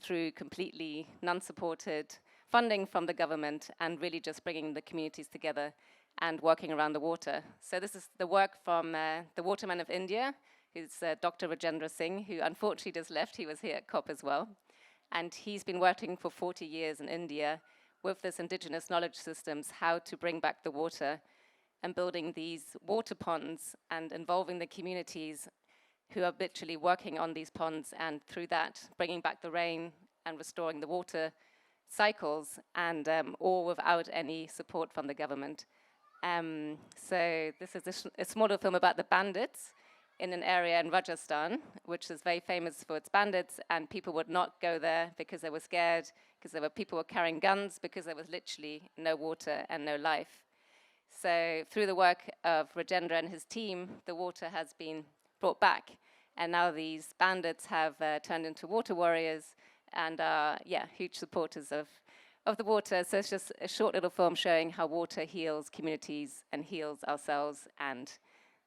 through completely non-supported funding from the government and really just bringing the communities together and working around the water. So this is the work from the waterman of India, who's Dr. Rajendra Singh, who unfortunately just left. He was here at COP as well. And he's been working for 40 years in India with this indigenous knowledge systems, how to bring back the water and building these water ponds and involving the communities who are literally working on these ponds and through that bringing back the rain and restoring the water cycles and all without any support from the government. So this is a smaller film about the bandits in an area in Rajasthan, which is very famous for its bandits, and people would not go there because they were scared, because there were people were carrying guns, because there was literally no water and no life. So through the work of Rajendra and his team, the water has been brought back. And now these bandits have turned into water warriors and are, huge supporters of the water. So it's just a short little film showing how water heals communities and heals ourselves, and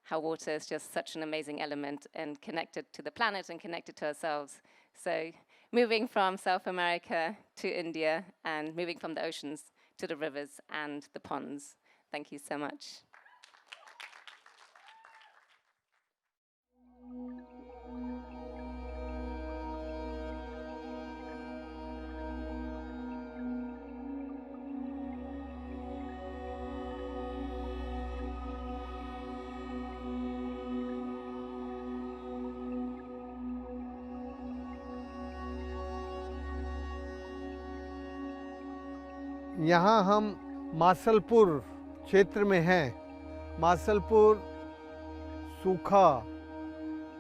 how water is just such an amazing element and connected to the planet and connected to ourselves. So moving from South America to India and moving from the oceans to the rivers and the ponds. Thank you so much. यहाँ हम मासलपुर क्षेत्र में हैं। मासलपुर सूखा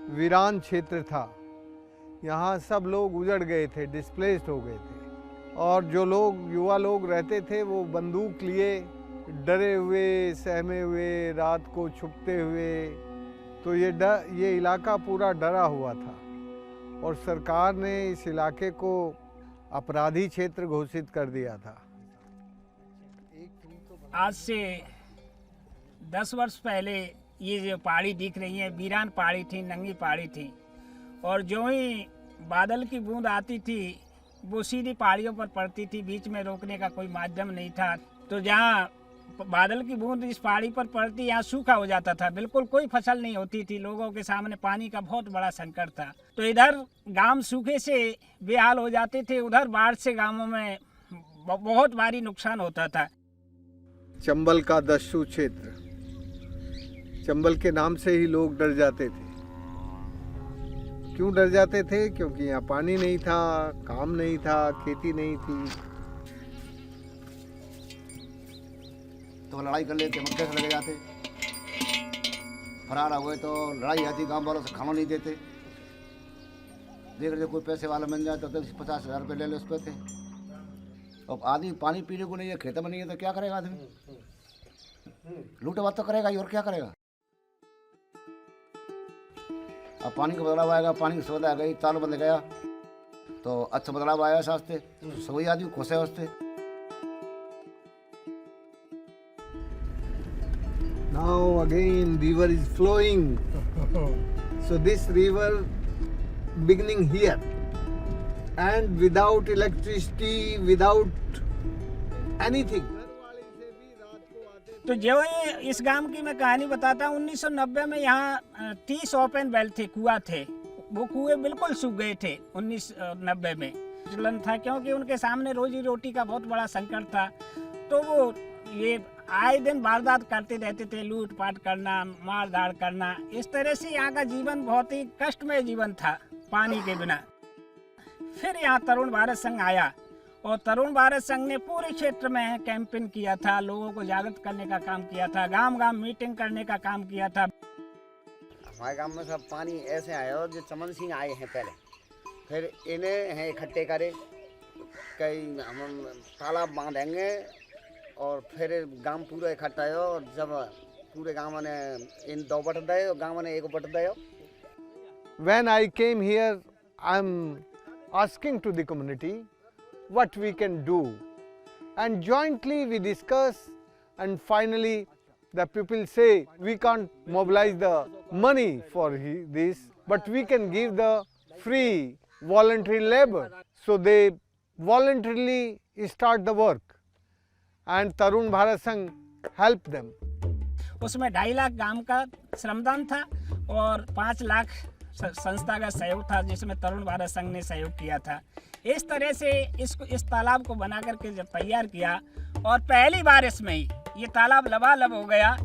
वीरान क्षेत्र था। यहाँ सब लोग उजड़ गए थे, डिस्प्लेस्ड हो गए थे, और जो लोग युवा लोग रहते थे वो बंदूक लिए डरे हुए, सहमे हुए, रात को छुपते हुए। तो ये इलाका पूरा डरा हुआ था और सरकार ने इस इलाके को अपराधी क्षेत्र घोषित कर दिया था। आज से 10 वर्ष पहले ये जो पहाड़ी दिख रही है, वीरान पहाड़ी थी, नंगी पहाड़ी थी, और जो ही बादल की बूंद आती थी वो सीधी पहाड़ियों पर पड़ती थी, बीच में रोकने का कोई माध्यम नहीं था। तो जहाँ बादल की बूंद इस पहाड़ी पर पड़ती, यहाँ सूखा हो जाता था, बिल्कुल कोई फसल नहीं होती थी, लोगों के सामने पानी का बहुत बड़ा संकट था। तो इधर गांव सूखे से बेहाल हो जाते थे, उधर बाढ़ से गांवों में बहुत भारी नुकसान होता था। चंबल का दस्यु क्षेत्र, चंबल के नाम से ही लोग डर जाते थे। क्यों डर जाते थे? क्योंकि यहाँ पानी नहीं था, काम नहीं था, खेती नहीं थी। तो लड़ाई कर लेते, मक्के से लगे जाते, फरार हुए तो लड़ाई आती, गांव वालों से खाना नहीं देते। देख रहे कोई पैसे वाला मिल जाए तो 50,000 रुपये ले लो उस पर थे। अब आदमी पानी पीने को नहीं है, खेत में नहीं है, तो क्या करेगा आदमी? लूटवाट तो करेगा ही, और क्या करेगा? अब पानी का बदलाव आएगा, पानी की सुविधा आ गई, ताल बंद गया तो अच्छा बदलाव आया सास्ते, सभी आदमी खुश है उससे। Now again river is flowing. So this river beginning here and without electricity, without anything. तो जो इस गांव की मैं कहानी बताता हूँ, 1990 में यहाँ 30 ओपन वेल थे, कुआं थे। वो कुएं बिल्कुल सूख गए थे 1990 में। चलन था क्योंकि उनके सामने रोजी रोटी का बहुत बड़ा संकट था। तो वो ये आए दिन वारदात करते रहते थे, लूट पाट करना, मार धाड़ करना। इस तरह से यहाँ का जीवन बहुत ही कष्टमय जीवन था पानी के बिना। फिर यहाँ तरुण भारत संघ आया और तरुण भारत संघ ने पूरे क्षेत्र में कैंपेन किया था, लोगों को जागृत करने का काम किया था, गांव-गांव मीटिंग करने का काम किया था। हमारे गांव में सब पानी ऐसे आया, जो चमन सिंह आए हैं पहले, फिर इन्हें हैं इकट्ठे करे, कई हम तालाब बांधेंगे और फिर गांव पूरा इकट्ठा हो, और जब पूरे गांव ने इन 2 बट दे और गांव ने 1 but they. When I came here, I'm asking to the community what we can do, and jointly we discuss, and finally the people say we can't mobilize the money for this, but we can give the free voluntary labor. So they voluntarily start the work and Tarun Bharat Sangh helped them. उसमें 2.5 लाख गांव का श्रमदान था और 5 लाख संस्था का सहयोग था, जिसमें तरुण भारत संघ ने सहयोग किया था। इस तरह से इस तालाब को बना करके जब तैयार किया और पहली बारिश में ही ये तालाब लबालब हो गया,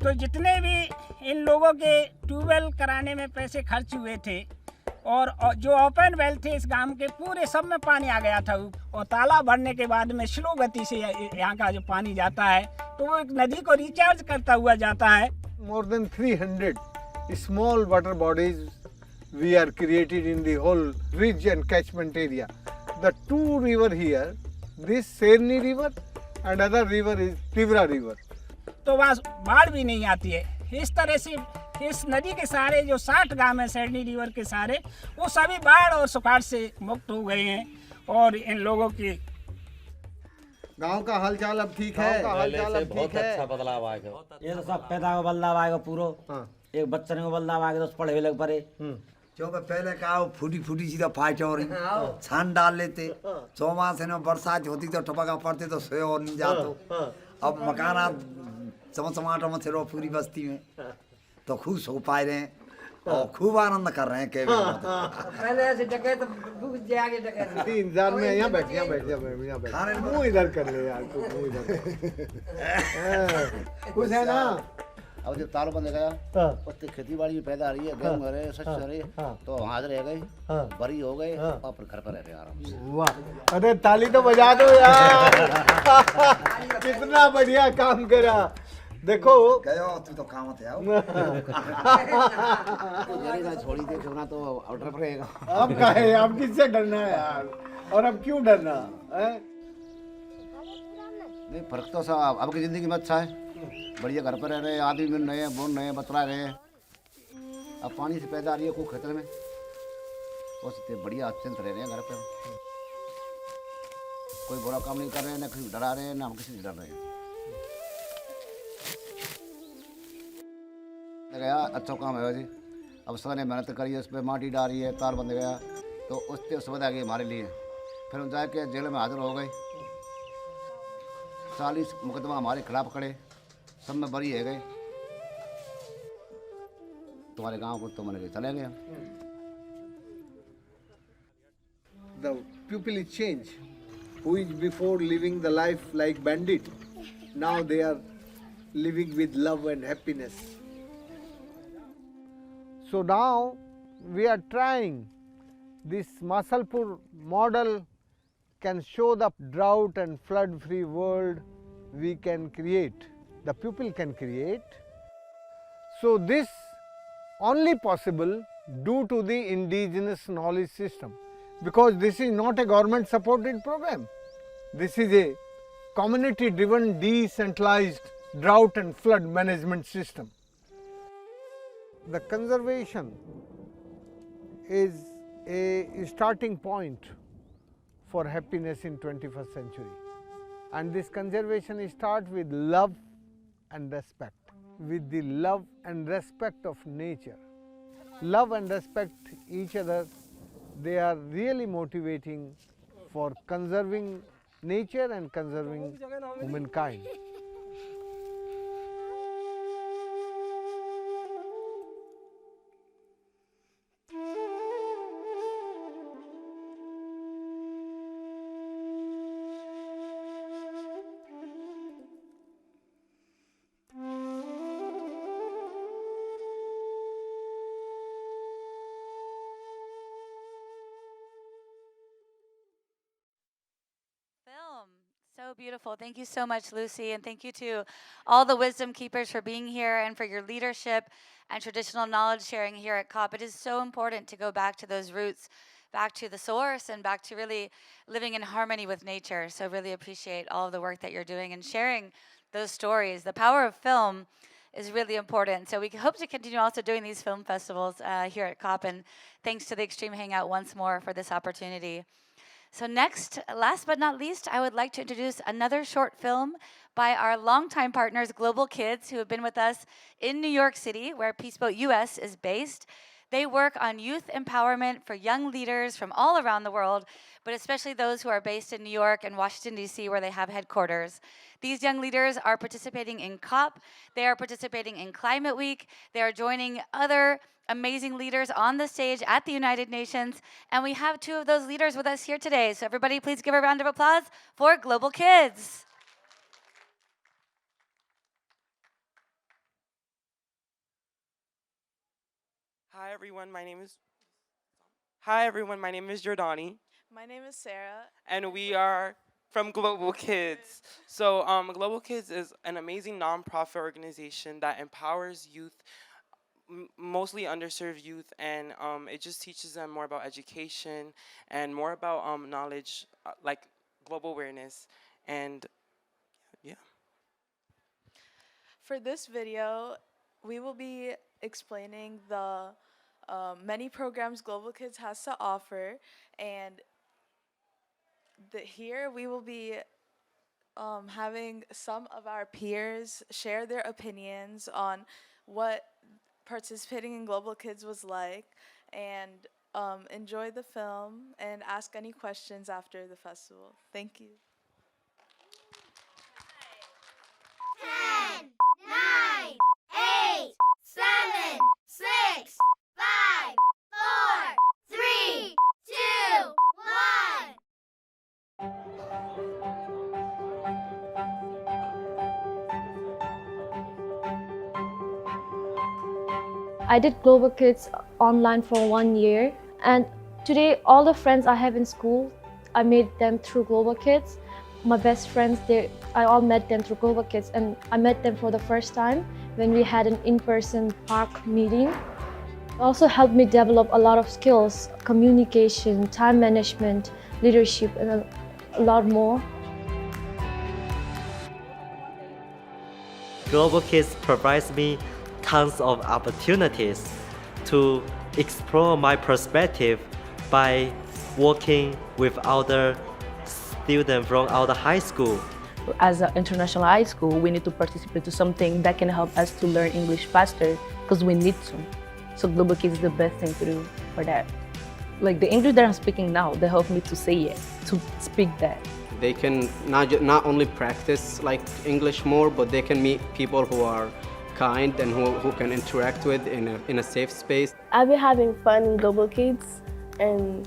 तो जितने भी इन लोगों के ट्यूबवेल कराने में पैसे खर्च हुए थे और जो ओपन वेल थे इस गांव के, पूरे सब में पानी आ गया था। और तालाब भरने के बाद में स्लो गति से यहाँ का जो पानी जाता है तो वो एक नदी को रिचार्ज करता हुआ जाता है। More than 300 small water bodies we are created in the whole ridge and catchment area. The 2 river here, this Serni river and other river is Tivra river. तो वहाँ बाढ़ भी नहीं आती है। इस तरह से इस नदी के सारे जो 60 गांव है सेरनी रिवर के सारे, वो सभी बाढ़ और सुखाड़ से मुक्त हो गए हैं और इन लोगों की गांव का हालचाल अब ठीक है। बहुत अच्छा बदलाव आएगा। ये तो सब पैदा का बदलाव आएगा पूरा। एक बच्चन को बदलाव आएगा तो पढ़े हुए लग पड़े। जो पहले का फूटी फूटी सीधा फाइट और छान डाल लेते, चौमासे में बरसात होती तो टपका पड़ते तो सोए और नहीं जाते। अब मकाना चमचमाटों में थे पूरी बस्ती में, तो खुश हो पा रहे हैं और खूब आनंद कर रहे हैं। पहले ऐसे डकैत आगे डकैत इंतजार में यहाँ बैठ मुँह इधर कर ले यार, तू मुँह इधर। खुश है ना? अब जब तार बंद गया उससे खेती बाड़ी में पैदा आ रही है, गेहूँ हो रहे हैं, शस्य हो रही है, तो वहाँ रह गए, बरी हो गए और फिर घर पर रह रहे हैं आराम से। वाह, अरे ताली तो बजा दो यार। कितना बढ़िया काम करा। देखो गयो तू तो काम थे आओ जरेगा छोड़ी दे क्यों ना तो ऑर्डर पर रहेगा। अब काहे, अब किससे डरना है यार, और अब क्यों डरना है? नहीं फर्क तो सब अब की जिंदगी में अच्छा है, बढ़िया घर पर रह रहे हैं, आदमी मिल रहे हैं, बोल रहे हैं, बतरा रहे हैं। अब पानी से पैदा आ रही है खूब खतरे में, उससे बढ़िया अत्यंत रह रहे हैं घर पर। कोई बुरा काम नहीं कर रहे हैं, ना किसी डरा रहे हैं, ना हम किसी से डर रहे हैं। गया अच्छा काम है जी। अब सर ने मेहनत करी है, उस पर माटी डाली है, तार बंद गया तो उससे सुविधा गई हमारे लिए। फिर हम जाके जेल में हाजिर हो गए, 40 मुकदमा हमारे खिलाफ खड़े, सब में बरी है गए। तुम्हारे गांव को तो मैंने चले गए। The pupil is changed. Who is before living the life like bandit, now they are living with love and happiness. So now we are trying this Masalpur model can show the drought and flood free world we can create, the pupil can create. So this only possible due to the indigenous knowledge system, because this is not a government supported program. This is a community driven decentralized drought and flood management system. The conservation is a starting point for happiness in 21st century, and this conservation starts with love and respect, with the love and respect of nature. Love and respect each other, they are really motivating for conserving nature and conserving humankind. So beautiful. Thank you so much, Lucy, and thank you to all the wisdom keepers for being here and for your leadership and traditional knowledge sharing here at COP. It is so important to go back to those roots, back to the source, and back to really living in harmony with nature. So really appreciate all of the work that you're doing and sharing those stories. The power of film is really important. So we hope to continue also doing these film festivals here at COP, and thanks to the Extreme Hangout once more for this opportunity. So next, last but not least, I would like to introduce another short film by our longtime partners, Global Kids, who have been with us in New York City, where Peaceboat US is based. They work on youth empowerment for young leaders from all around the world, but especially those who are based in New York and Washington, D.C., where they have headquarters. These young leaders are participating in COP. They are participating in Climate Week. They are joining other amazing leaders on the stage at the United Nations, and we have two of those leaders with us here today. So everybody please give a round of applause for Global Kids. Hi everyone, my name is Jordani. My name is Sarah. And we are from Global Kids. So Global Kids is an amazing nonprofit organization that empowers youth, mostly underserved youth, and it just teaches them more about education and more about knowledge, like global awareness, and yeah. For this video, we will be explaining the many programs Global Kids has to offer, and here we will be having some of our peers share their opinions on what participating in Global Kids was like, and enjoy the film and ask any questions after the festival. Thank you. 10, 9, 8, 7, 6, 5, 4, 3, 2, 1. I did Global Kids online for 1 year, and today all the friends I have in school, I made them through Global Kids. My best friends, I all met them through Global Kids, and I met them for the first time when we had an in-person park meeting. It also helped me develop a lot of skills, communication, time management, leadership, and a lot more. Global Kids provides me tons of opportunities to explore my perspective by working with other students from other high school. As an international high school, we need to participate to something that can help us to learn English faster because we need to. So Global Kids is the best thing to do for that. Like the English that I'm speaking now, they help me to say it, to speak that. They can not only practice like English more, but they can meet people who are kind and who can interact with in a safe space. I've been having fun in Global Kids, and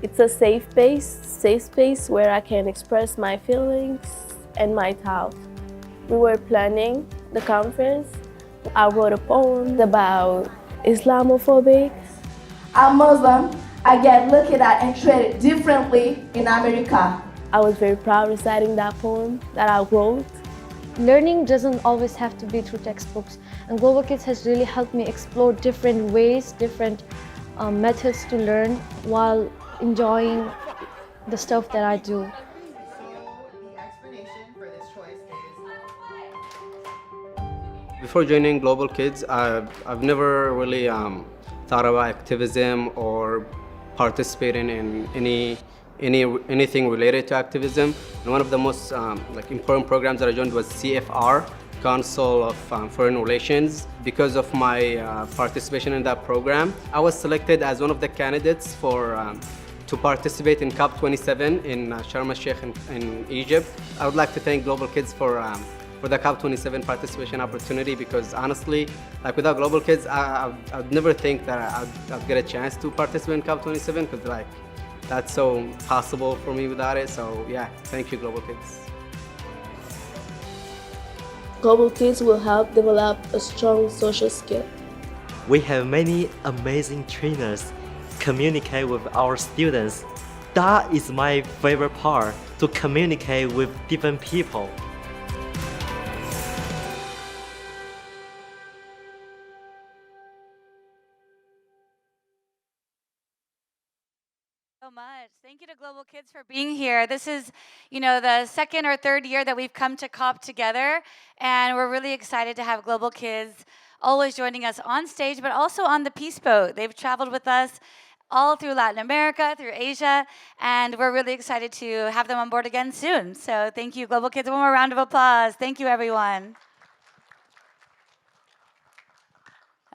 it's a safe space where I can express my feelings and my thoughts. We were planning the conference. I wrote a poem about Islamophobic. I'm Muslim. I get looked at and treated differently in America. I was very proud reciting that poem that I wrote. Learning doesn't always have to be through textbooks, and Global Kids has really helped me explore different ways, different methods to learn while enjoying the stuff that I do. Before joining Global Kids, I've never really thought about activism or participating in anything related to activism. And one of the most important programs that I joined was CFR, Council of Foreign Relations. Because of my participation in that program, I was selected as one of the candidates to participate in COP27 in Sharm el-Sheikh in Egypt. I would like to thank Global Kids for the COP27 participation opportunity, because honestly, like without Global Kids, I'd never think that I'd get a chance to participate in COP27, because like that's so possible for me without it. So yeah, thank you, Global Kids. Global Kids will help develop a strong social skill. We have many amazing trainers communicate with our students. That is my favorite part, to communicate with different people. So much. Thank you to Global Kids for being here. This is, the second or third year that we've come to COP together, and we're really excited to have Global Kids always joining us on stage, but also on the Peace Boat. They've traveled with us all through Latin America, through Asia, and we're really excited to have them on board again soon. So thank you, Global Kids. One more round of applause. Thank you, everyone.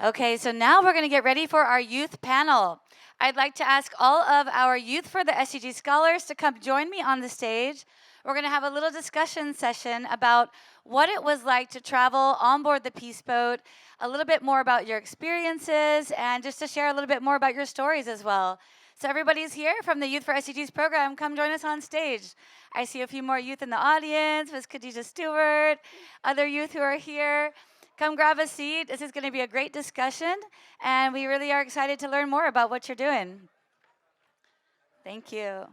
Okay, so now we're going to get ready for our youth panel. I'd like to ask all of our Youth for the SDG scholars to come join me on the stage. We're going to have a little discussion session about what it was like to travel on board the Peace Boat, a little bit more about your experiences, and just to share a little bit more about your stories as well. So everybody's here from the Youth for SDGs program. Come join us on stage. I see a few more youth in the audience, Ms. Khadija Stewart, other youth who are here. Come grab a seat. This is going to be a great discussion, and we really are excited to learn more about what you're doing. Thank you.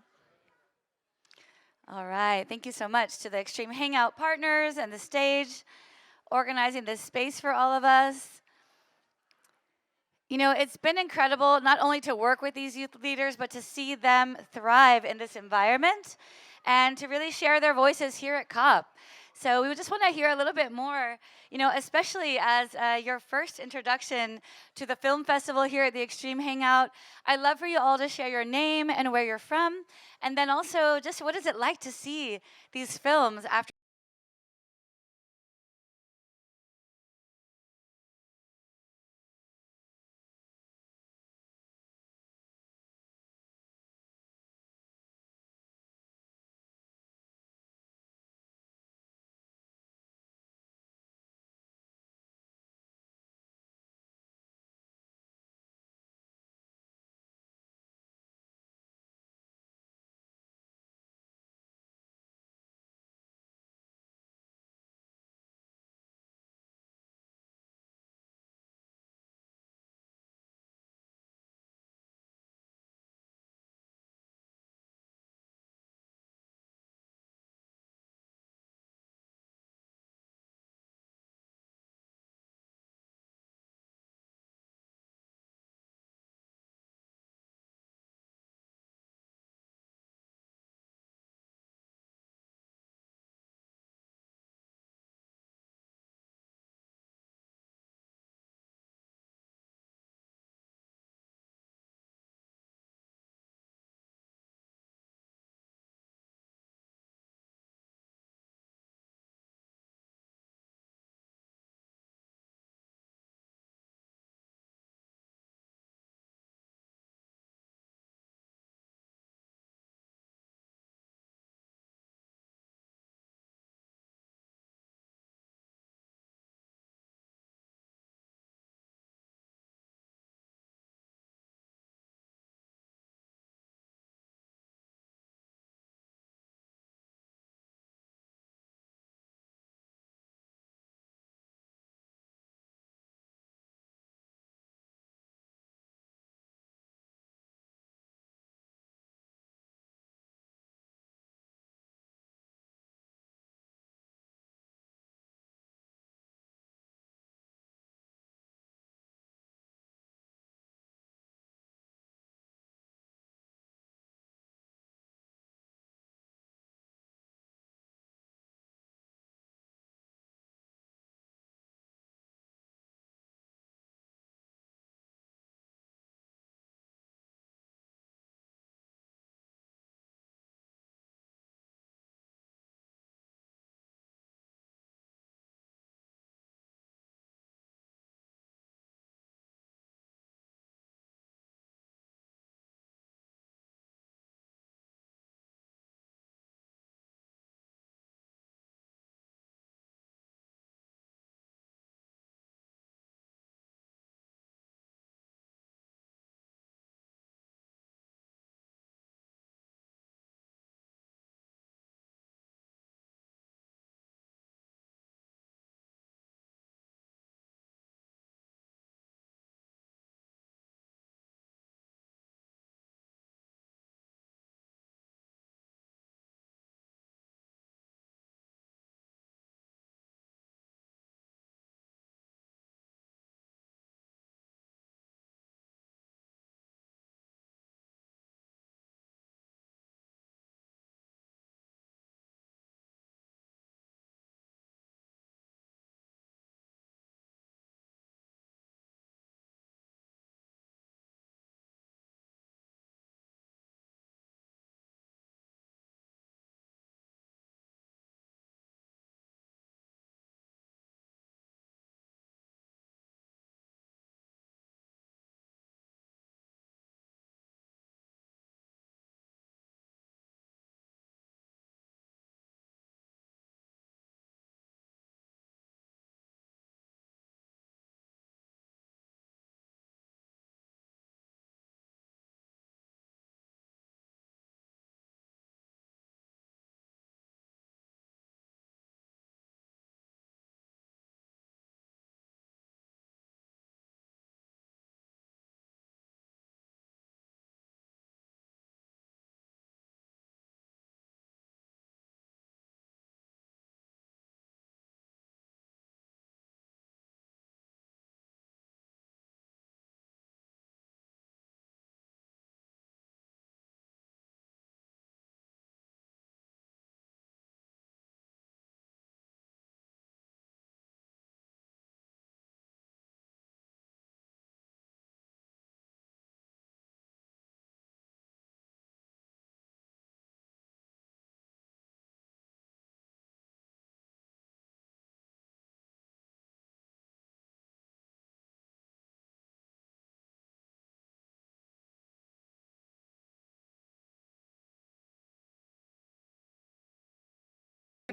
All right. Thank you so much to the Extreme Hangout partners and the stage, organizing this space for all of us. It's been incredible not only to work with these youth leaders, but to see them thrive in this environment and to really share their voices here at COP. So we just want to hear a little bit more, especially as your first introduction to the film festival here at the Extreme Hangout. I'd love for you all to share your name and where you're from, and then also just what is it like to see these films after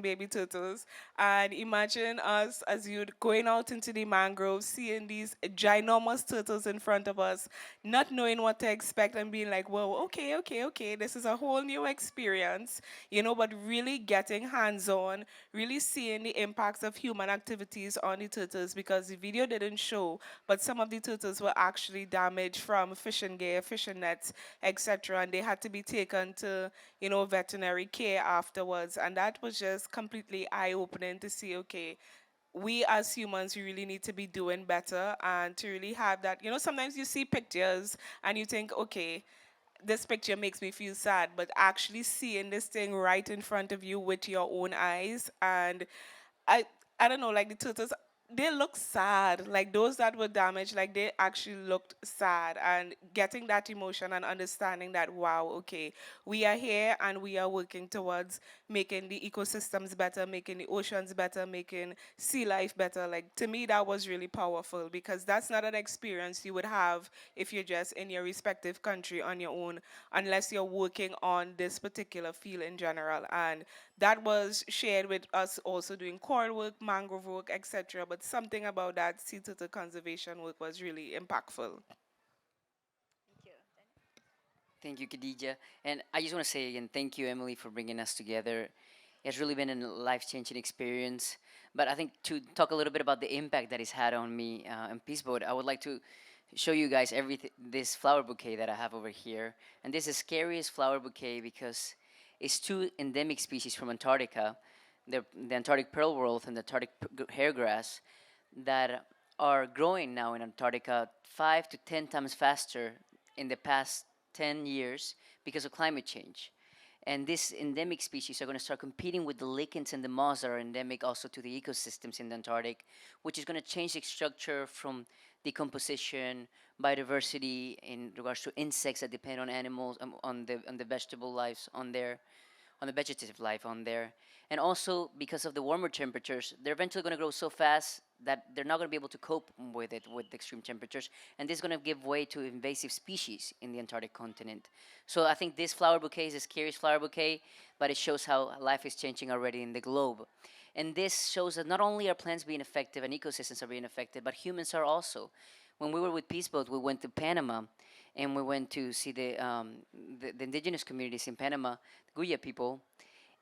baby turtles, and imagine us as you'd going out into the mangroves, seeing these ginormous turtles in front of us, not knowing what to expect and being like, whoa, okay, okay, okay, this is a whole new experience, you know, but really getting hands-on, really seeing the impacts of human activities on the turtles, because the video didn't show, but some of the turtles were actually damaged from fishing gear, fishing nets, etc., and they had to be taken to, you know, veterinary care afterwards. And that was just completely eye-opening to see, okay, we as humans, we really need to be doing better and to really have that. You know, sometimes you see pictures and you think, okay, this picture makes me feel sad, but actually seeing this thing right in front of you with your own eyes, and I I don't know, like the turtles, they look sad. Like those that were damaged, like they actually looked sad. And getting that emotion and understanding that, wow, okay, we are here and we are working towards making the ecosystems better, making the oceans better, making sea life better. Like to me, that was really powerful, because that's not an experience you would have if you're just in your respective country on your own, unless you're working on this particular field in general. And that was shared with us also doing coral work, mangrove work, etc. But something about that sea turtle conservation work was really impactful. Thank you, Khadija. And I just want to say again, thank you, Emily, for bringing us together. It's really been a life-changing experience. But I think to talk a little bit about the impact that it's had on me in Peace Boat, I would like to show you guys this flower bouquet that I have over here. And this is the scariest flower bouquet because it's two endemic species from Antarctica, the Antarctic pearl whorl and the Antarctic hairgrass, that are growing now in Antarctica 5 to 10 times faster in the past 10 years because of climate change. And these endemic species are going to start competing with the lichens and the moss that are endemic also to the ecosystems in the Antarctic, which is going to change the structure from decomposition, biodiversity in regards to insects that depend on animals, on the vegetable lives on there, on the vegetative life on there. And also because of the warmer temperatures, they're eventually going to grow so fast that they're not going to be able to cope with it, with the extreme temperatures. And this is going to give way to invasive species in the Antarctic continent. So I think this flower bouquet is the scariest flower bouquet, but it shows how life is changing already in the globe. And this shows that not only are plants being affected and ecosystems are being affected, but humans are also. When we were with Peace Boat, we went to Panama, and we went to see the indigenous communities in Panama, the Guya people,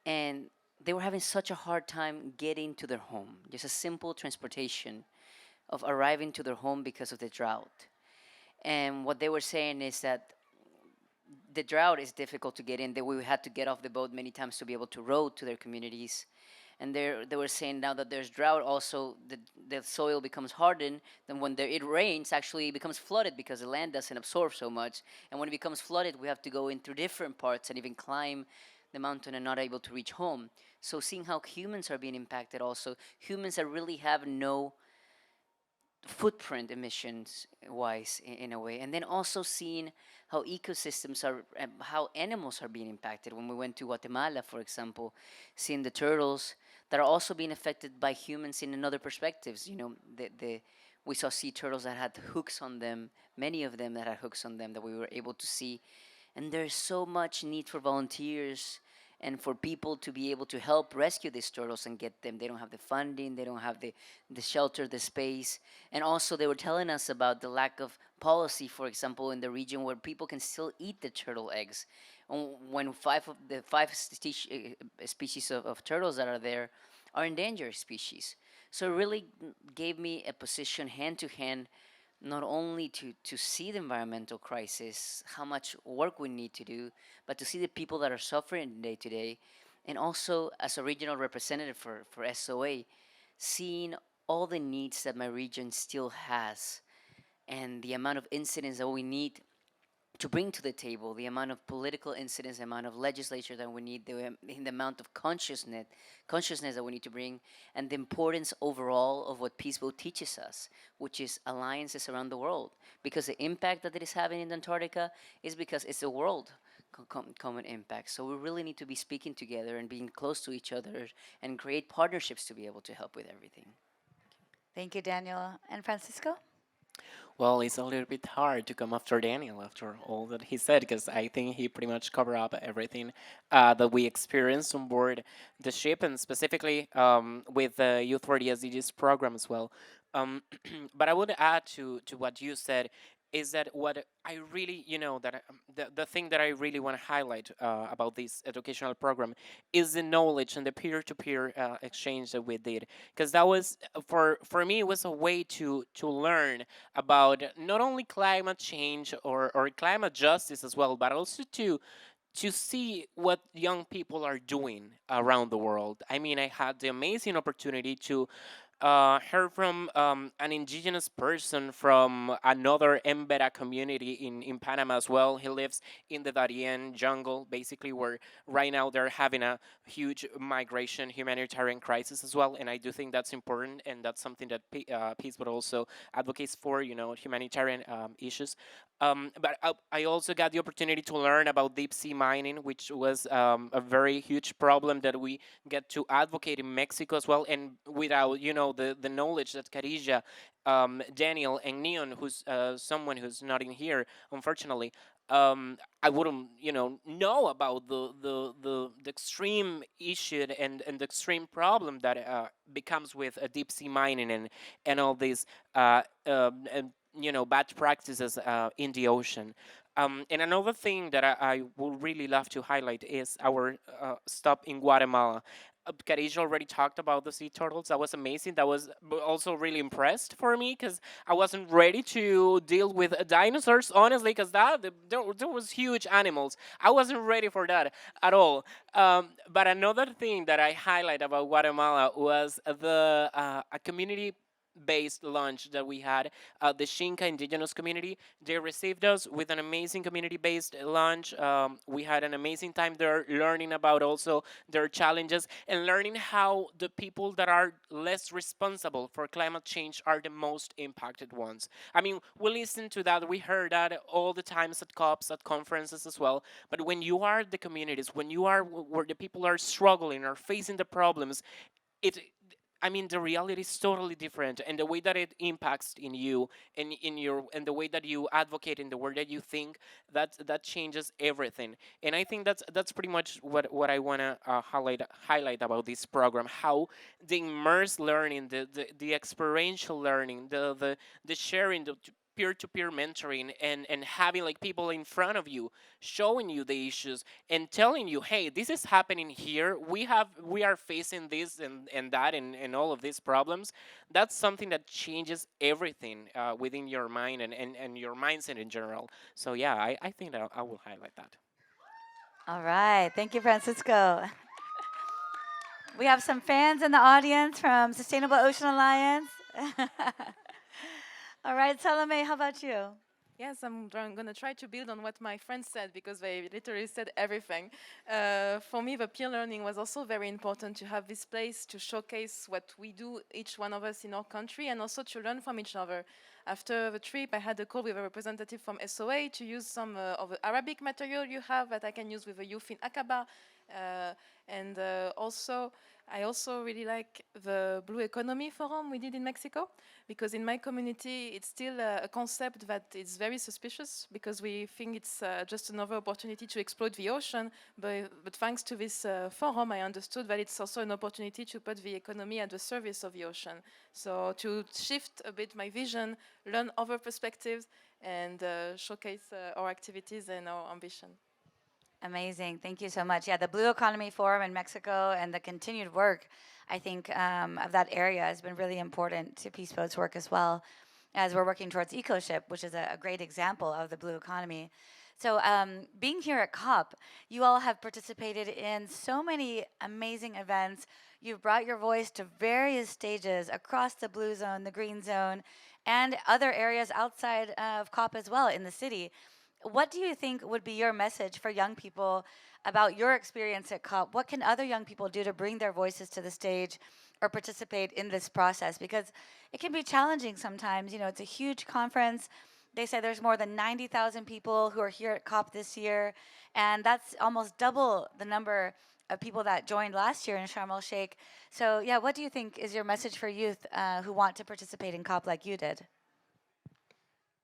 and they were having such a hard time getting to their home. Just a simple transportation of arriving to their home because of the drought. And what they were saying is that the drought is difficult to get in. That we had to get off the boat many times to be able to row to their communities. And they were saying now that there's drought, also the soil becomes hardened. Then when it rains, actually it becomes flooded because the land doesn't absorb so much. And when it becomes flooded, we have to go in through different parts and even climb the mountain and not able to reach home. So seeing how humans are being impacted also, humans that really have no footprint emissions wise in a way, and then also seeing how ecosystems are, how animals are being impacted. When we went to Guatemala, for example, seeing the turtles that are also being affected by humans in another perspectives. You know, we saw sea turtles that had hooks on them, many of them that had hooks on them that we were able to see. And there's so much need for volunteers and for people to be able to help rescue these turtles and get them. They don't have the funding, they don't have the shelter, the space. And also they were telling us about the lack of policy, for example, in the region where people can still eat the turtle eggs. When five of the species of turtles that are there are endangered species. So it really gave me a position hand to hand, not only to see the environmental crisis, how much work we need to do, but to see the people that are suffering day to day. And also as a regional representative for SOA, seeing all the needs that my region still has and the amount of incidents that we need to bring to the table, the amount of political incidents, the amount of legislature that we need, the amount of consciousness that we need to bring, and the importance overall of what Peace Boat teaches us, which is alliances around the world. Because the impact that it is having in Antarctica is because it's a world common impact. So we really need to be speaking together and being close to each other and create partnerships to be able to help with everything. Thank you, Daniel. And Francisco? Well, it's a little bit hard to come after Daniel after all that he said, because I think he pretty much covered up everything that we experienced on board the ship, and specifically with the Youth for the SDGs program as well. But I would add to what you said is that what I really, the thing that I really want to highlight about this educational program is the knowledge and the peer-to-peer exchange that we did, because that was for me, it was a way to learn about not only climate change or climate justice as well, but also to see what young people are doing around the world. I mean, I had the amazing opportunity to hear from an indigenous person from another Embera community in Panama as well. He lives in the Darien jungle, basically, where right now they're having a huge migration humanitarian crisis as well. And I do think that's important, and that's something that Peace would also advocates for, humanitarian issues. But I also got the opportunity to learn about deep sea mining, which was a very huge problem that we get to advocate in Mexico as well. And without, the knowledge that Khadija, Daniel, and Neon, who's someone who's not in here, unfortunately, I wouldn't, know about the extreme issue and the extreme problem that becomes with deep sea mining and all these bad practices in the ocean. And another thing that I would really love to highlight is our stop in Guatemala. Khadija already talked about the sea turtles. That was amazing. That was also really impressed for me, because I wasn't ready to deal with dinosaurs, honestly, because there was huge animals. I wasn't ready for that at all. But another thing that I highlight about Guatemala was the a community based lunch that we had, the Xinca indigenous community. They received us with an amazing community based lunch. We had an amazing time there, learning about also their challenges and learning how the people that are less responsible for climate change are the most impacted ones. I mean, we listened to that, we heard that all the times at COPs, at conferences as well. But when you are the communities, when you are where the people are struggling or facing the problems, it I mean, the reality is totally different, and the way that it impacts in you and in your and the way that you advocate and the way that you think, that changes everything. And I think that's pretty much what I want to highlight about this program. How the immersed learning, the experiential learning, the sharing, the peer-to-peer mentoring, and having like people in front of you showing you the issues and telling you, hey, this is happening here, we are facing this and that and all of these problems. That's something that changes everything within your mind and your mindset in general. So yeah, I think that I will highlight that. All right. Thank you, Francisco. We have some fans in the audience from Sustainable Ocean Alliance. All right, Salome, how about you? Yes, I'm going to try to build on what my friends said, because they literally said everything. For me, the peer learning was also very important, to have this place to showcase what we do, each one of us in our country, and also to learn from each other. After the trip, I had a call with a representative from SOA to use some of the Arabic material you have that I can use with the youth in Aqaba. And I also really like the Blue Economy Forum we did in Mexico, because in my community it's still a concept that is very suspicious, because we think it's just another opportunity to exploit the ocean. But thanks to this forum, I understood that it's also an opportunity to put the economy at the service of the ocean. So to shift a bit my vision, learn other perspectives, and showcase our activities and our ambition. Amazing. Thank you so much. Yeah, the Blue Economy Forum in Mexico and the continued work, I think, of that area has been really important to Peace Boat's work as well, as we're working towards EcoShip, which is a great example of the blue economy. So being here at COP, you all have participated in so many amazing events. You've brought your voice to various stages across the blue zone, the green zone, and other areas outside of COP as well in the city. What do you think would be your message for young people about your experience at COP? What can other young people do to bring their voices to the stage or participate in this process? Because it can be challenging sometimes. You know, it's a huge conference. They say there's more than 90,000 people who are here at COP this year, and that's almost double the number of people that joined last year in Sharm el-Sheikh. So yeah, what do you think is your message for youth who want to participate in COP like you did?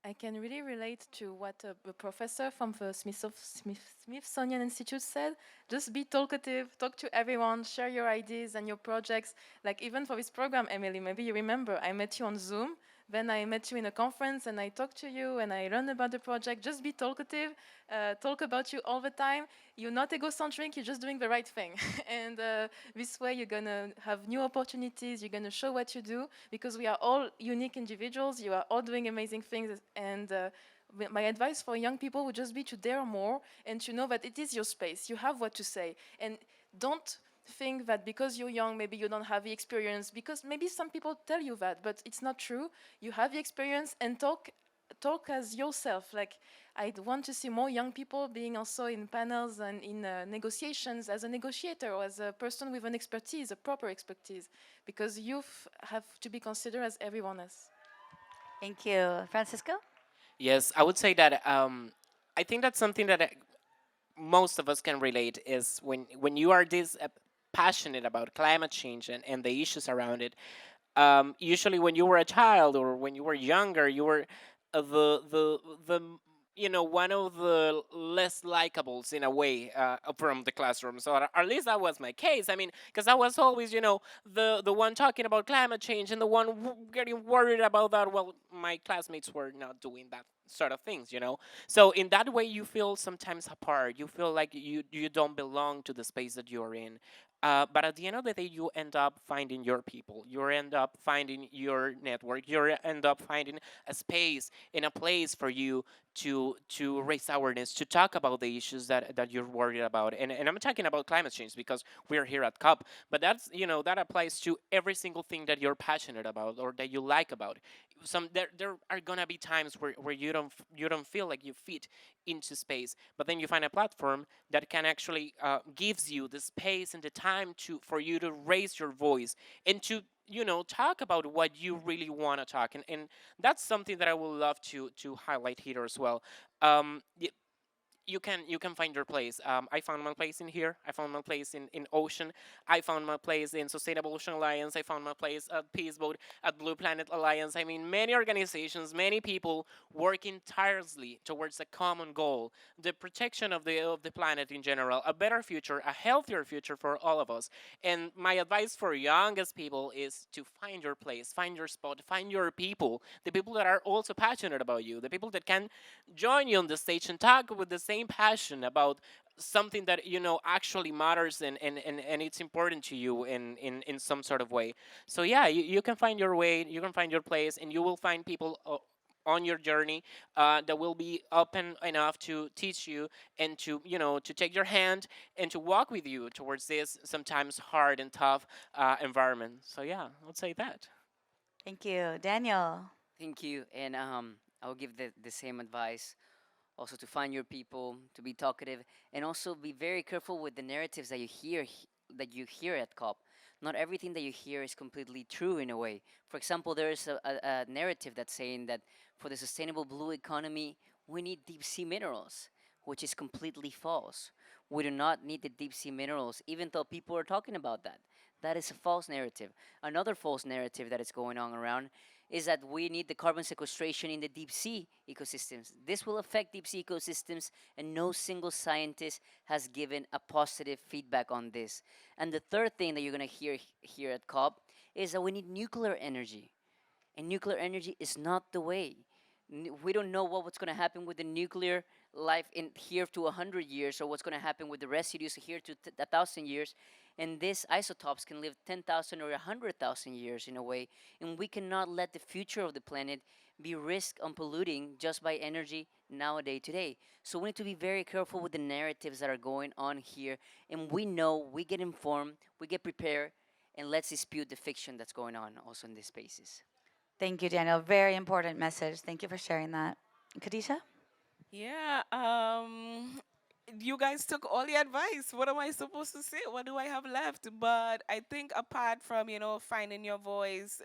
I can really relate to what a professor from the Smithsonian Institute said. Just be talkative, talk to everyone, share your ideas and your projects. Like even for this program, Emily, maybe you remember, I met you on Zoom, then I met you in a conference and I talked to you and I learned about the project. Just be talkative, talk about you all the time. You're not egocentric, you're just doing the right thing. And this way you're gonna have new opportunities, you're gonna show what you do, because we are all unique individuals, you are all doing amazing things. And my advice for young people would just be to dare more and to know that it is your space, you have what to say. And don't think that because you're young, maybe you don't have the experience, because maybe some people tell you that, but it's not true. You have the experience, and talk as yourself. Like, I want to see more young people being also in panels and in negotiations as a negotiator or as a person with an expertise, a proper expertise, because youth have to be considered as everyone else. Thank you. Francisco? Yes, I would say that I think that's something that most of us can relate is when you are this passionate about climate change and the issues around it. Usually, when you were a child or when you were younger, you were the one of the less likables in a way from the classroom. So at least that was my case. I mean, because I was always the one talking about climate change and the one getting worried about that. Well, my classmates were not doing that sort of things. So in that way, you feel sometimes apart. You feel like you don't belong to the space that you're in. But at the end of the day, you end up finding your people. You end up finding your network. You end up finding a space and a place for you to raise awareness, to talk about the issues that you're worried about. And I'm talking about climate change because we're here at COP. But that applies to every single thing that you're passionate about or that you like about. There are gonna be times where you don't feel like you fit into space, but then you find a platform that can actually gives you the space and the time for you to raise your voice and to talk about what you really want to talk. And that's something that I would love to highlight here as well. You can find your place. I found my place in here. I found my place in Ocean. I found my place in Sustainable Ocean Alliance. I found my place at Peace Boat, at Blue Planet Alliance. I mean, many organizations, many people working tirelessly towards a common goal: the protection of the planet in general, a better future, a healthier future for all of us. And my advice for youngest people is to find your place, find your spot, find your people, the people that are also passionate about you, the people that can join you on the stage and talk with the same passion about something that actually matters and it's important to you in some sort of way. So yeah, you can find your way, you can find your place, and you will find people on your journey that will be open enough to teach you and to take your hand and to walk with you towards this sometimes hard and tough environment. So yeah, I'll say that. Thank you. Daniel? Thank you. And I'll give the same advice also, to find your people, to be talkative, and also be very careful with the narratives that you hear at COP. Not everything that you hear is completely true in a way. For example, there is a narrative that's saying that for the sustainable blue economy, we need deep sea minerals, which is completely false. We do not need the deep sea minerals, even though people are talking about that. That is a false narrative. Another false narrative that is going on around is that we need the carbon sequestration in the deep sea ecosystems. This will affect deep sea ecosystems, and no single scientist has given a positive feedback on this. And the third thing that you're going to hear here at COP is that we need nuclear energy. And nuclear energy is not the way. We don't know what's going to happen with the nuclear life in here to 100 years, or what's going to happen with the residues here to 1,000 years. And these isotopes can live 10,000 or 100,000 years in a way. And we cannot let the future of the planet be risked on polluting just by energy nowadays today. So we need to be very careful with the narratives that are going on here. And we get informed, we get prepared, and let's dispute the fiction that's going on also in these spaces. Thank you, Daniel. Very important message. Thank you for sharing that. Khadisha? Yeah, you guys took all the advice. What am I supposed to say? What do I have left? But I think apart from, finding your voice,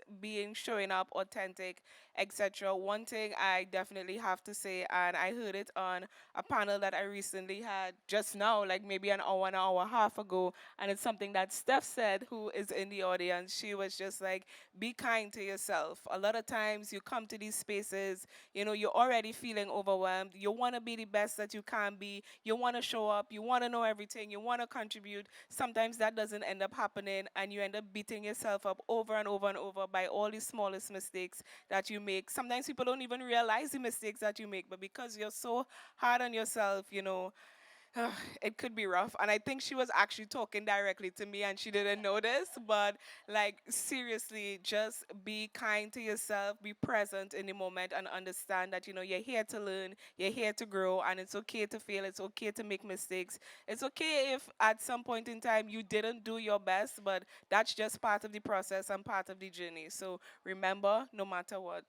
showing up authentic, etc. One thing I definitely have to say, and I heard it on a panel that I recently had just now, like maybe an hour and a half ago, and it's something that Steph said, who is in the audience. She was just like, be kind to yourself. A lot of times you come to these spaces, you know, you're already feeling overwhelmed. You want to be the best that you can be. You want to show up. You want to know everything. You want to contribute. Sometimes that doesn't end up happening, and you end up beating yourself up over and over and over by all the smallest mistakes that you make. Sometimes people don't even realize the mistakes that you make, but because you're so hard on yourself, you know, it could be rough. And I think she was actually talking directly to me and she didn't notice. But like, seriously, just be kind to yourself, be present in the moment, and understand that, you know, you're here to learn, you're here to grow, and it's okay to fail, it's okay to make mistakes. It's okay if at some point in time you didn't do your best, but that's just part of the process and part of the journey. So remember, no matter what,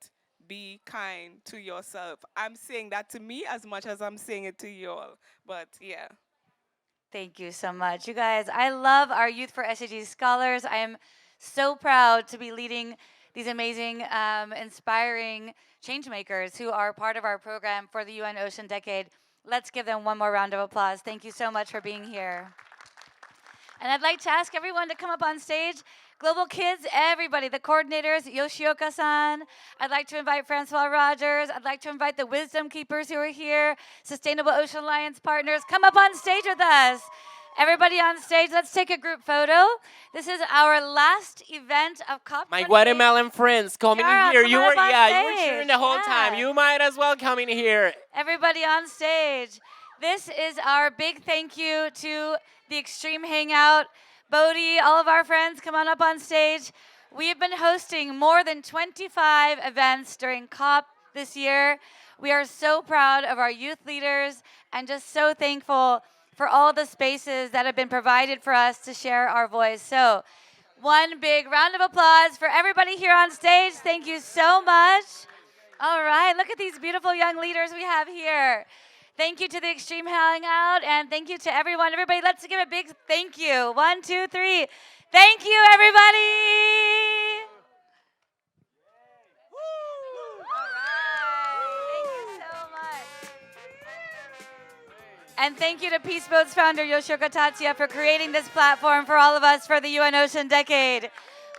be kind to yourself. I'm saying that to me as much as I'm saying it to you all. But yeah. Thank you so much. You guys, I love our Youth for SDGs scholars. I am so proud to be leading these amazing, inspiring change makers who are part of our program for the UN Ocean Decade. Let's give them one more round of applause. Thank you so much for being here. And I'd like to ask everyone to come up on stage. Global Kids, everybody, the coordinators, Yoshioka-san. I'd like to invite Francois Rogers. I'd like to invite the Wisdom Keepers who are here, Sustainable Ocean Alliance partners. Come up on stage with us. Everybody on stage, let's take a group photo. This is our last event of COP28. My Guatemalan friends coming in here. You were, you were cheering the whole Yeah. time. You might as well come in here. Everybody on stage. This is our big thank you to the Extreme Hangout. Bodhi, all of our friends, come on up on stage. We have been hosting more than 25 events during COP this year. We are so proud of our youth leaders and just so thankful for all the spaces that have been provided for us to share our voice. So, one big round of applause for everybody here on stage. Thank you so much. All right, look at these beautiful young leaders we have here. Thank you to the Extreme Hangout, and thank you to everyone. Everybody, let's give a big thank you. 1, 2, 3. Thank you, everybody. All right, thank you so much. And thank you to Peace Boat's founder, Yoshioka Tatsuya, for creating this platform for all of us for the UN Ocean Decade.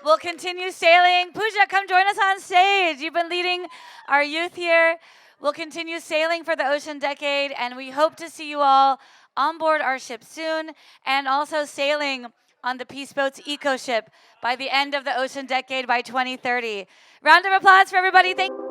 We'll continue sailing. Pooja, come join us on stage. You've been leading our youth here. We'll continue sailing for the Ocean Decade, and we hope to see you all on board our ship soon, and also sailing on the Peace Boat's eco ship by the end of the Ocean Decade by 2030. Round of applause for everybody. Thank you.